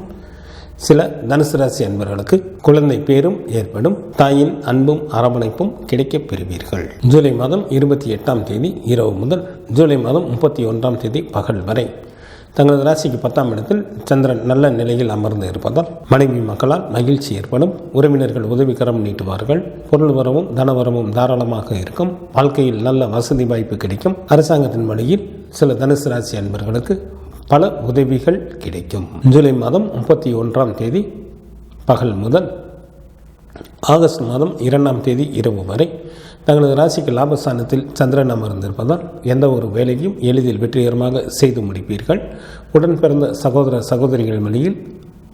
சில தனுசு ராசி அன்பர்களுக்கு குழந்தை பேரும் ஏற்படும். தாயின் அன்பும் அரவணைப்பும் கிடைக்கப் பெறுவீர்கள். ஜூலை மாதம் 28ஆம் தேதி இரவு முதல் ஜூலை மாதம் 31ஆம் தேதி பகல் வரை தங்களது ராசிக்கு 10ஆம் இடத்தில் சந்திரன் நல்ல நிலையில் அமர்ந்து இருப்பதால் மனைவி மக்களால் மகிழ்ச்சி ஏற்படும். உறவினர்கள் உதவிக்கரம் நீட்டுவார்கள். பொருள் வரவும் தனவரமும் தாராளமாக இருக்கும். வாழ்க்கையில் நல்ல வசதி வாய்ப்பு கிடைக்கும். அரசாங்கத்தின் வழியில் சில தனுசு ராசி அன்பர்களுக்கு பல உதவிகள் கிடைக்கும். ஜூலை மாதம் 31ஆம் தேதி பகல் முதல் ஆகஸ்ட் மாதம் 2ஆம் தேதி இரவு வரை தங்களது ராசிக்கு லாபஸ்தானத்தில் சந்திரன் அமர்ந்திருப்பதால் எந்த ஒரு வேலையும் எளிதில் வெற்றிகரமாக செய்து முடிப்பீர்கள். உடன் பிறந்த சகோதர சகோதரிகள் வழியில்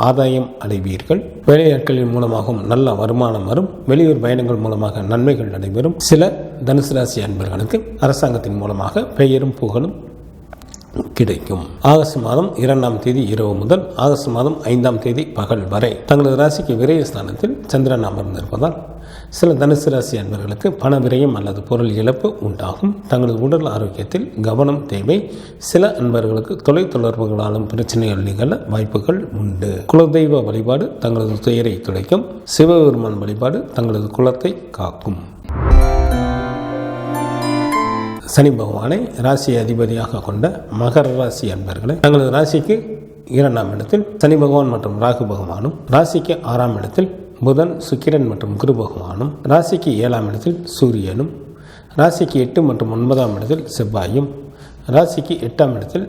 ஆதாயம் அடைவீர்கள். வேலையாட்களின் மூலமாகவும் நல்ல வருமானம் வரும். வெளியூர் பயணங்கள் மூலமாக நன்மைகள் நடைபெறும். சில தனுசு ராசி அன்பர்களுக்கு அரசாங்கத்தின் மூலமாக பெயரும் புகழும் கிடைக்கும். ஆகஸ்ட் மாதம் 2ஆம் தேதி இரவு முதல் ஆகஸ்ட் மாதம் 5ஆம் தேதி பகல் வரை தங்களது ராசிக்கு விரயஸ்தானத்தில் சந்திரன் அமர்ந்திருப்பதால் சில தனுசு ராசி அன்பர்களுக்கு பண விரயம் அல்லது பொருள் இழப்பு உண்டாகும். தங்களது உடல் ஆரோக்கியத்தில் கவனம் தேவை. சில அன்பர்களுக்கு தொலைத்தொடர்புகளாலும் பிரச்சனைகள் நிகழ வாய்ப்புகள் உண்டு. குலதெய்வ வழிபாடு தங்களது துயரை துடைக்கும். சிவபெருமான் வழிபாடு தங்களது குலத்தை காக்கும். சனி பகவானை ராசி அதிபதியாக கொண்ட மகர ராசி அன்பர்களை தங்களது ராசிக்கு 2ஆம் இடத்தில் சனி பகவான் மற்றும் ராகு பகவானும், ராசிக்கு 6ஆம் இடத்தில் புதன், சுக்கிரன் மற்றும் குரு பகவானும், ராசிக்கு 7ஆம் இடத்தில் சூரியனும், ராசிக்கு 8 மற்றும் 9ஆம் இடத்தில் செவ்வாயும், ராசிக்கு 8ஆம் இடத்தில்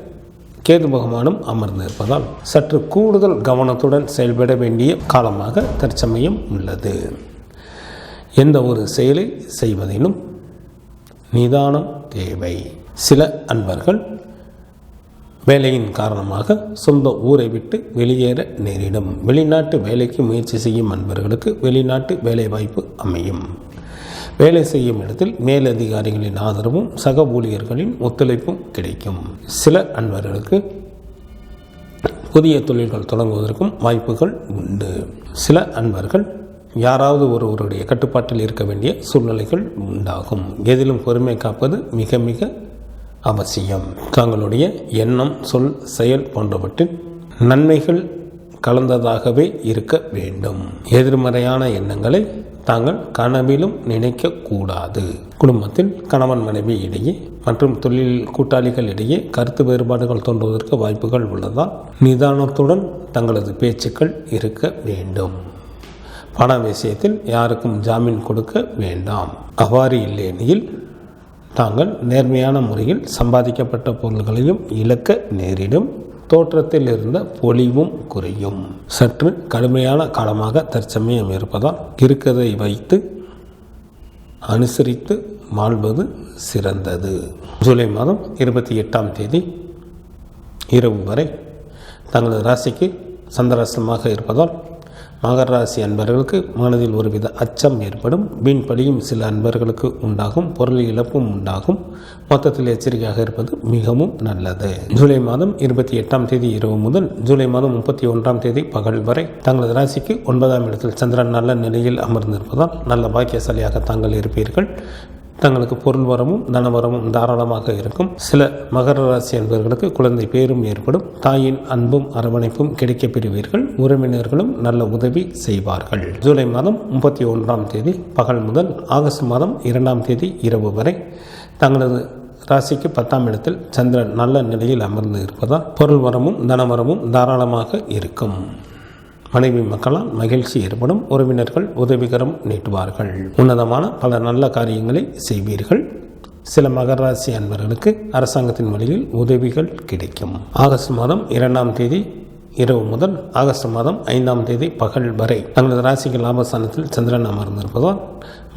கேது பகவானும் அமர்ந்து இருப்பதால் சற்று கூடுதல் கவனத்துடன் செயல்பட வேண்டிய காலமாக தற்சமயம் உள்ளது. எந்த ஒரு செயலை செய்வதிலும் நிதானம் தேவை. சில அன்பர்கள் வேலையின் காரணமாக சொந்த ஊரை விட்டு வெளியேற நேரிடும். வெளிநாட்டு வேலைக்கு முயற்சி செய்யும் அன்பர்களுக்கு வெளிநாட்டு வேலை வாய்ப்பு அமையும். வேலை செய்யும் இடத்தில் மேலதிகாரிகளின் ஆதரவும் சக ஊழியர்களின் ஒத்துழைப்பும் கிடைக்கும். சில அன்பர்களுக்கு புதிய தொழில்கள் தொடங்குவதற்கும் வாய்ப்புகள் உண்டு. சில அன்பர்கள் யாராவது ஒருவருடைய கட்டுப்பாட்டில் இருக்க வேண்டிய சூழ்நிலைகள் உண்டாகும். எதிலும் பொறுமை காப்பது மிக மிக அவசியம். தங்களுடைய எண்ணம், சொல், செயல் போன்றவற்றில் நன்மைகள் கலந்ததாகவே இருக்க வேண்டும். எதிர்மறையான எண்ணங்களை தாங்கள் கனவிலும் நினைக்கக்கூடாது. குடும்பத்தில் கணவன் மனைவி இடையே மற்றும் தொழில் கூட்டாளிகள் இடையே கருத்து வேறுபாடுகள் தோன்றுவதற்கு வாய்ப்புகள் உள்ளதால் நிதானத்துடன் தங்களது பேச்சுக்கள் இருக்க வேண்டும். பண விஷயத்தில் யாருக்கும் ஜாமீன் கொடுக்க வேண்டாம். அவ்வாறு இல்லையெனில் தாங்கள் நேர்மையான முறையில் சம்பாதிக்கப்பட்ட பொருள்களையும் இழக்க நேரிடும். தோற்றத்தில் இருந்த பொலிவும் குறையும். சற்று கடுமையான காலமாக தற்சமயம் இருப்பதால் இருக்கதை வைத்து அனுசரித்து வாழ்வது சிறந்தது. ஜூலை மாதம் 28ஆம் தேதி இரவு வரை தங்களது ராசிக்கு சந்திராஷ்டமமாக இருப்பதால் மகர ராசி அன்பர்களுக்கு மனதில் ஒருவித அச்சம் ஏற்படும். வீண் படியும் சில அன்பர்களுக்கு உண்டாகும். பொருள் இழப்பும் உண்டாகும். மொத்தத்தில் எச்சரிக்கையாக இருப்பது மிகவும் நல்லது. ஜூலை மாதம் 28ஆம் தேதி இரவு முதல் ஜூலை மாதம் 31ஆம் தேதி பகல் வரை தங்களது ராசிக்கு 9ஆம் இடத்தில் சந்திரன் நல்ல நிலையில் அமர்ந்திருப்பதால் நல்ல பாக்கியசாலியாக தாங்கள் இருப்பீர்கள். தங்களுக்கு பொருள் வரமும் தனவரமும் தாராளமாக இருக்கும். சில மகர ராசி அன்பர்களுக்கு குழந்தை பேரும் ஏற்படும். தாயின் அன்பும் அரவணைப்பும் கிடைக்கப் பெறுவீர்கள். உறவினர்களும் நல்ல உதவி செய்வார்கள். ஜூலை மாதம் 31ஆம் தேதி பகல் முதல் ஆகஸ்ட் மாதம் 2ஆம் தேதி இரவு வரை தங்களது ராசிக்கு 10ஆம் இடத்தில் சந்திரன் நல்ல நிலையில் அமர்ந்து இருப்பதால் பொருள் வரமும் தனவரமும் தாராளமாக இருக்கும். மனைவி மக்களால் மகிழ்ச்சி ஏற்படும். உறவினர்கள் உதவிகரம் நீட்டுவார்கள். உன்னதமான பல நல்ல காரியங்களை செய்வீர்கள். சில மகர ராசி அன்பர்களுக்கு அரசாங்கத்தின் வழியில் உதவிகள் கிடைக்கும். ஆகஸ்ட் மாதம் 2ஆம் தேதி இரவு முதல் ஆகஸ்ட் மாதம் 5ஆம் தேதி பகல் வரை தங்களது ராசிக்கு லாபஸ்தானத்தில் சந்திரன் அமர்ந்திருப்பதால்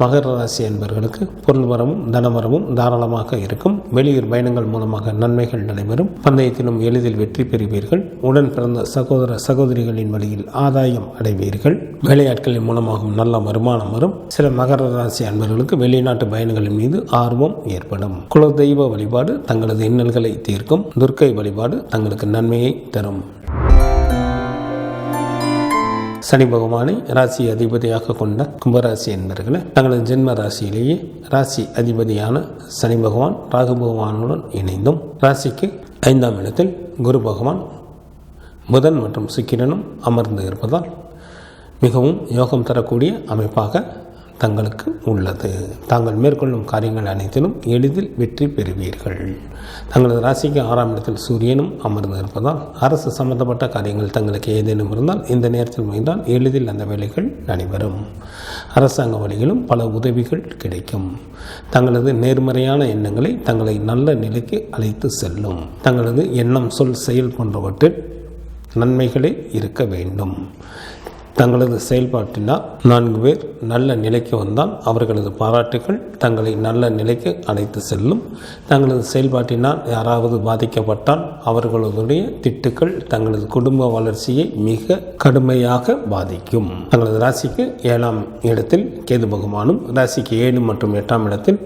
மகர ராசி அன்பர்களுக்கு பொருள் வரமும் தனவரமும் தாராளமாக இருக்கும். வெளியூர் பயணங்கள் மூலமாக நன்மைகள் நடைபெறும். பந்தயத்திலும் எளிதில் வெற்றி பெறுவீர்கள். உடன் பிறந்த சகோதர சகோதரிகளின் வழியில் ஆதாயம் அடைவீர்கள். வேலையாட்களின் மூலமாகவும் நல்ல வருமானம் வரும். சில மகர ராசி அன்பர்களுக்கு வெளிநாட்டு பயணங்களின் மீது ஆர்வம் ஏற்படும். குலதெய்வ வழிபாடு தங்களது இன்னல்களை தீர்க்கும். துர்க்கை வழிபாடு தங்களுக்கு நன்மையை தரும். சனி பகவானை ராசி அதிபதியாக கொண்ட கும்பராசி என்பவர்களை தங்களது ஜென்ம ராசியிலேயே ராசி அதிபதியான சனி பகவான் ராகு பகவானுடன் இணைந்தும் ராசிக்கு 5ஆம் இடத்தில் குரு பகவான் புதன் மற்றும் சுக்கிரனும் அமர்ந்து இருப்பதால் மிகவும் யோகம் தரக்கூடிய அமைப்பாக தங்களுக்கு உள்ளது. தாங்கள் மேற்கொள்ளும் காரியங்கள் அனைத்திலும் எளிதில் வெற்றி பெறுவீர்கள். தங்களது ராசிக்கு 6ஆம் இடத்தில் சூரியனும் அமர்ந்து இருப்பதால் அரசு சம்பந்தப்பட்ட காரியங்கள் தங்களுக்கு ஏதேனும் இருந்தால் இந்த நேரத்தில் முயன்றால் எளிதில் அந்த வேலைகள் நடைபெறும். அரசாங்க வழியிலும் பல உதவிகள் கிடைக்கும். தங்களது நேர்மறையான எண்ணங்களை தங்களை நல்ல நிலைக்கு அழைத்து செல்லும். தங்களது எண்ணம், சொல், செயல் போன்றவற்றில் நன்மைகளே இருக்க வேண்டும். தங்களது செயல்பாட்டினால் 4 பேர் நல்ல நிலைக்கு வந்தால் அவர்களது பாராட்டுகள் தங்களை நல்ல நிலைக்கு அழைத்து செல்லும். தங்களது செயல்பாட்டினால் யாராவது பாதிக்கப்பட்டால் அவர்களுடைய திட்டுக்கள் தங்களது குடும்ப வளர்ச்சியை மிக கடுமையாக பாதிக்கும். தங்களது ராசிக்கு 7ஆம் இடத்தில் கேது பகவானும் ராசிக்கு 7 மற்றும் 8ஆம் இடத்தில்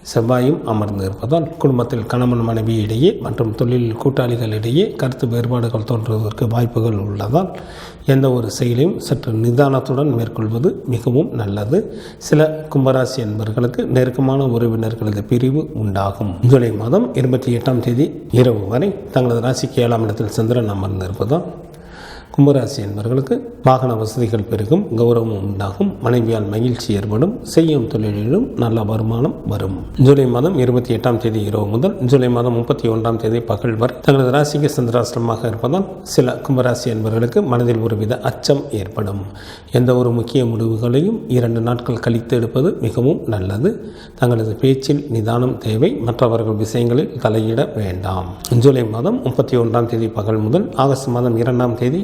செவ்வாயும் அமர்ந்து இருப்பதால் குடும்பத்தில் கணவன் மனைவி இடையே மற்றும் தொழில் கூட்டாளிகளிடையே கருத்து வேறுபாடுகள் தோன்றுவதற்கு வாய்ப்புகள் உள்ளதால் எந்த ஒரு செயலையும் சற்று நிதானத்துடன் மேற்கொள்வது மிகவும் நல்லது. சில கும்பராசி என்பவர்களுக்கு நெருக்கமான உறவினர்களது பிரிவு உண்டாகும். ஜூலை மாதம் 28ஆம் தேதி இரவு வரை தங்களது ராசிக்கு 7ஆம் இடத்தில் சந்திரன் அமர்ந்து இருப்பதால் கும்பராசி என்பவர்களுக்கு வாகன வசதிகள் பெருகும். கௌரவம் உண்டாகும். மனைவியால் மகிழ்ச்சி ஏற்படும். செய்யும் தொழிலிலும் நல்ல வருமானம் வரும். ஜூலை மாதம் 28ஆம் தேதி இரவு முதல் ஜூலை மாதம் 31ஆம் தேதி பகல் வரை தங்களது ராசிக்கு சந்திராஷ்டமமாக இருப்பதால் சில கும்பராசி என்பவர்களுக்கு மனதில் ஒருவித அச்சம் ஏற்படும். எந்த ஒரு முக்கிய முடிவுகளையும் 2 நாட்கள் கழித்து எடுப்பது மிகவும் நல்லது. தங்களது பேச்சில் நிதானம் தேவை. மற்றவர்கள் விஷயங்களில் தலையிட வேண்டாம். ஜூலை மாதம் 31ஆம் தேதி பகல் முதல் ஆகஸ்ட் மாதம் 2ஆம் தேதி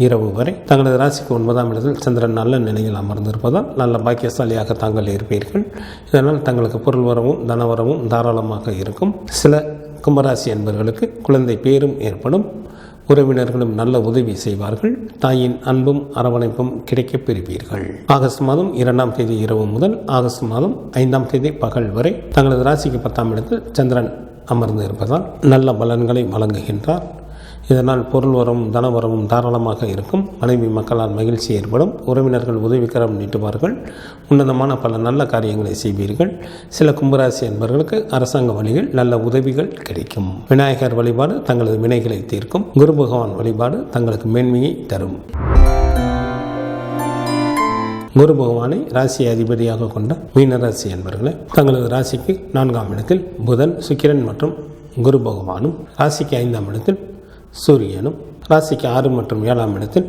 இரவு வரை தங்களது ராசிக்கு 9ஆம் இடத்தில் சந்திரன் நல்ல நிலையில் அமர்ந்திருப்பதால் நல்ல பாக்கியசாலியாக தாங்கள் இருப்பீர்கள். இதனால் தங்களுக்கு பொருள் வரவும் தனவரவும் தாராளமாக இருக்கும். சில கும்பராசி அன்பர்களுக்கு குழந்தை பேரும் ஏற்படும். உறவினர்களும் நல்ல உதவி செய்வார்கள். தாயின் அன்பும் அரவணைப்பும் கிடைக்கப் பெறுவீர்கள். ஆகஸ்ட் மாதம் 2ஆம் தேதி இரவு முதல் ஆகஸ்ட் மாதம் 5ஆம் தேதி பகல் வரை தங்களது ராசிக்கு 10ஆம் இடத்தில் சந்திரன் அமர்ந்து இருப்பதால் நல்ல பலன்களை வழங்குகின்றார். இதனால் பொருள் வரவும் தனவரவும் தாராளமாக இருக்கும். மனைவி மக்களால் மகிழ்ச்சி ஏற்படும். உறவினர்கள் உதவிக்கரம் நீட்டுவார்கள். உன்னதமான பல நல்ல காரியங்களை செய்வீர்கள். சில கும்பராசி அன்பர்களுக்கு அரசாங்க வழியில் நல்ல உதவிகள் கிடைக்கும். விநாயகர் வழிபாடு தங்களது வினைகளை தீர்க்கும். குரு பகவான் வழிபாடு தங்களுக்கு மேன்மையை தரும். குரு பகவானை ராசி அதிபதியாக கொண்ட மீனராசி அன்பர்களே, தங்களது ராசிக்கு 4ஆம் இடத்தில் புதன், சுக்கிரன் மற்றும் குரு பகவானும், ராசிக்கு 5ஆம் இடத்தில் சூரியனும், ராசிக்கு 6 மற்றும் 7ஆம் இடத்தில்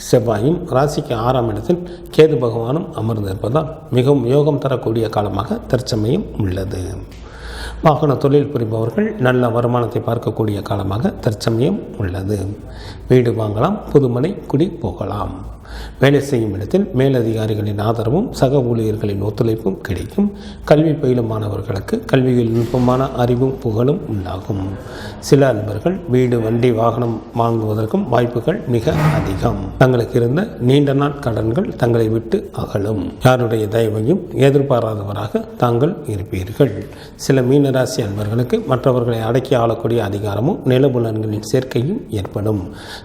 செவ்வாயும், ராசிக்கு 6ஆம் இடத்தில் கேது பகவானும் அமர்ந்திருப்பதால் மிகவும் யோகம் தரக்கூடிய காலமாக தற்சமயம் உள்ளது. வாகன தொழில் புரிபவர்கள் நல்ல வருமானத்தை பார்க்கக்கூடிய காலமாக தற்சமயம் உள்ளது. வீடு வாங்கலாம், புதுமனை குடி போகலாம். வேலை செய்யும் இடத்தில் மேலதிகாரிகளின் ஆதரவும் சக ஊழியர்களின் ஒத்துழைப்பும் கிடைக்கும். கல்வி பயிலும் மாணவர்களுக்கு கல்வியில் நுட்பமான அறிவும் புகழும் உண்டாகும். சில அன்பர்கள் வீடு, வண்டி, வாகனம் வாங்குவதற்கும் வாய்ப்புகள் மிக அதிகம். தங்களுக்கு இருந்த நீண்ட நாள் கடன்கள் தங்களை விட்டு அகலும். யாருடைய தயவையும் எதிர்பாராதவராக தாங்கள் இருப்பீர்கள். சில மீனராசி அன்பர்களுக்கு மற்றவர்களை அடக்கி ஆளக்கூடிய அதிகாரமும் நிலபுலன்களின் சேர்க்கையும் ஏற்படும்.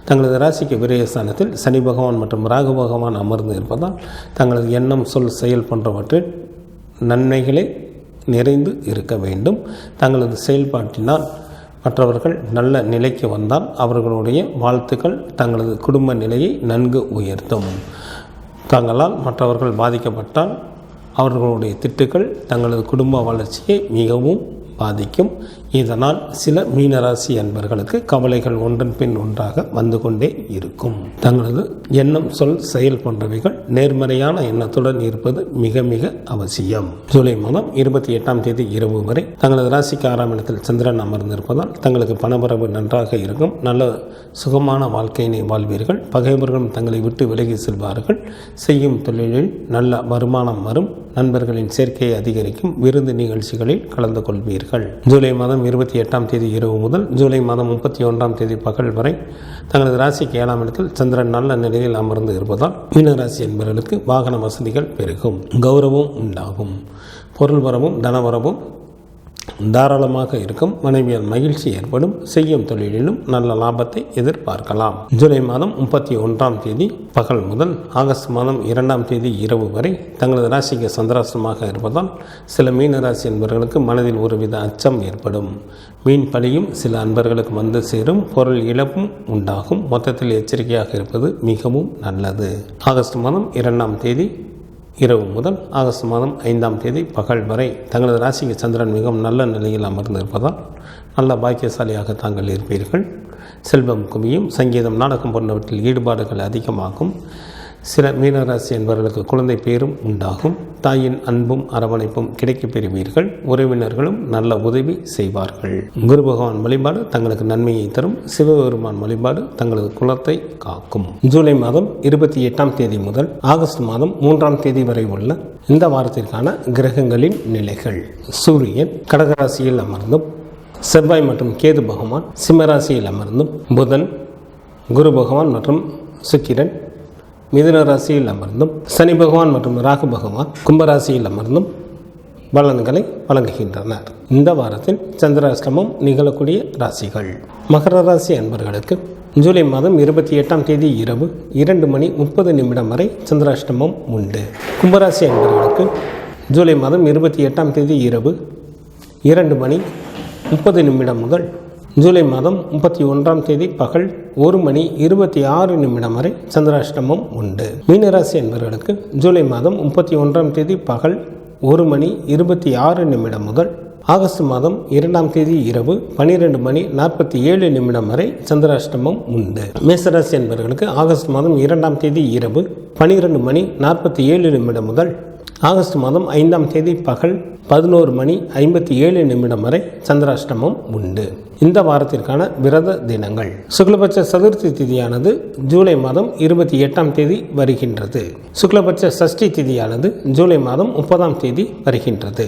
தங்களது ராசிக்கு விரயஸ்தானத்தில் சனி பகவான் மற்றும் ராகு பகவான் அமர்ந்து இருப்பதால் தங்களது எண்ணம், சொல், செயல் போன்றவற்றில் நன்மைகளே நிறைந்து இருக்க வேண்டும். தங்களது செயல்பாட்டினால் மற்றவர்கள் நல்ல நிலைக்கு வந்தால் அவர்களுடைய வாழ்த்துக்கள் தங்களது குடும்ப நிலையை நன்கு உயர்த்தும். தங்களால் மற்றவர்கள் பாதிக்கப்பட்டால் அவர்களுடைய திட்டுக்கள் தங்களது குடும்ப வளர்ச்சியை மிகவும் பாதிக்கும். இதனால் சில மீனராசி அன்பர்களுக்கு கவலைகள் ஒன்றன் பின் ஒன்றாக வந்து கொண்டே இருக்கும். தங்களது எண்ணம், சொல், செயல் போன்றவைகள் நேர்மறையான எண்ணத்துடன் இருப்பது மிக மிக அவசியம். ஜூலை மாதம் 28ஆம் தேதி இரவு வரை தங்களது ராசிக்கு 6ஆம் இடத்தில் சந்திரன் அமர்ந்திருப்பதால் தங்களுக்கு பணவரவு நன்றாக இருக்கும். நல்ல சுகமான வாழ்க்கையினை வாழ்வீர்கள். பகைவர்களும் தங்களை விட்டு விலகி செல்வார்கள். செய்யும் தொழிலில் நல்ல வருமானம் வரும். நண்பர்களின் சேர்க்கையை அதிகரிக்கும். விருந்து நிகழ்ச்சிகளில் கலந்து கொள்வீர்கள். ஜூலை மாதம் 28ஆம் தேதி இரவு முதல் ஜூலை மாதம் 31ஆம் தேதி பகல் வரை தங்களது ராசிக்கு 7ஆம் இடத்தில் சந்திரன் நல்ல நிலையில் அமர்ந்து இருப்பதால் மீனராசி என்பவர்களுக்கு வாகன வசதிகள் பெருகும். கௌரவம் உண்டாகும். பொருள் வரவும் தனவரவும் தாராளமாக இருக்கும். மனைவியால் மகிழ்ச்சி ஏற்படும். செய்யும் தொழிலிலும் நல்ல லாபத்தை எதிர்பார்க்கலாம். ஜூலை மாதம் 31ஆம் தேதி பகல் முதல் ஆகஸ்ட் மாதம் 2ஆம் தேதி இரவு வரை தங்களது ராசிக்கு சந்திராஷ்டமாக இருப்பதால் சில மீனராசி என்பவர்களுக்கு மனதில் ஒருவித அச்சம் ஏற்படும். மீன் பலியும் சில அன்பர்களுக்கு வந்து சேரும். பொருள் இழப்பும் உண்டாகும். மொத்தத்தில் எச்சரிக்கையாக இருப்பது மிகவும் நல்லது. ஆகஸ்ட் மாதம் 2ஆம் தேதி இரவு முதல் ஆகஸ்ட் மாதம் 5ஆம் தேதி பகல் வரை தங்களது ராசிக்கு சந்திரன் மிகவும் நல்ல நிலையில் அமர்ந்திருப்பதால் நல்ல பாக்கியசாலியாக தாங்கள் இருப்பீர்கள். செல்வம் குவியும். சங்கீதம், நாடகம் போன்றவற்றில் ஈடுபாடுகள் அதிகமாகும். சில மீனராசி என்பவர்களுக்கு குழந்தை பேரும் உண்டாகும். தாயின் அன்பும் அரவணைப்பும் கிடைக்கப் பெறுவீர்கள். உறவினர்களும் நல்ல உதவி செய்வார்கள். குரு பகவான் வழிபாடு தங்களுக்கு நன்மையை தரும். சிவபெருமான் வழிபாடு தங்களது குலத்தை காக்கும். ஜூலை மாதம் 28ஆம் தேதி முதல் ஆகஸ்ட் மாதம் 3ஆம் தேதி வரை உள்ள இந்த வாரத்திற்கான கிரகங்களின் நிலைகள். சூரியன் கடகராசியில் அமர்ந்தும், செவ்வாய் மற்றும் கேது பகவான் சிம்மராசியில் அமர்ந்தும், புதன், குரு பகவான் மற்றும் சுக்கிரன் மிதுன ராசியில் அமர்ந்தும், சனி பகவான் மற்றும் ராகு பகவான் கும்பராசியில் அமர்ந்தும் பலன்களை வழங்குகின்றனர். இந்த வாரத்தில் சந்திராஷ்டமம் நிகழக்கூடிய ராசிகள். மகர ராசி அன்பர்களுக்கு ஜூலை மாதம் 28ஆம் தேதி இரவு 2:30 வரை சந்திராஷ்டமம் உண்டு. கும்பராசி அன்பர்களுக்கு ஜூலை மாதம் 28ஆம் தேதி இரவு 2:30 முதல் ஜூலை மாதம் 31ஆம் தேதி பகல் 1:26 வரை சந்திராஷ்டமம் உண்டு. மீனராசி என்பவர்களுக்கு ஜூலை மாதம் 31ஆம் தேதி பகல் 1:26 முதல் ஆகஸ்ட் மாதம் 2ஆம் தேதி இரவு 12:47 வரை சந்திராஷ்டமம் உண்டு. மேசராசி என்பவர்களுக்கு ஆகஸ்ட் மாதம் 2ஆம் தேதி இரவு 12:47 முதல் ஆகஸ்ட் மாதம் 5ஆம் தேதி பகல் 11:57 வரை சந்திராஷ்டமம் உண்டு. இந்த வாரத்திற்கான விரத தினங்கள். சுக்லபட்ச சதுர்த்தி திதியானது ஜூலை மாதம் 28ஆம் தேதி வருகின்றது. சுக்லபட்ச சஷ்டி திதியானது ஜூலை மாதம் 30ஆம் தேதி வருகின்றது.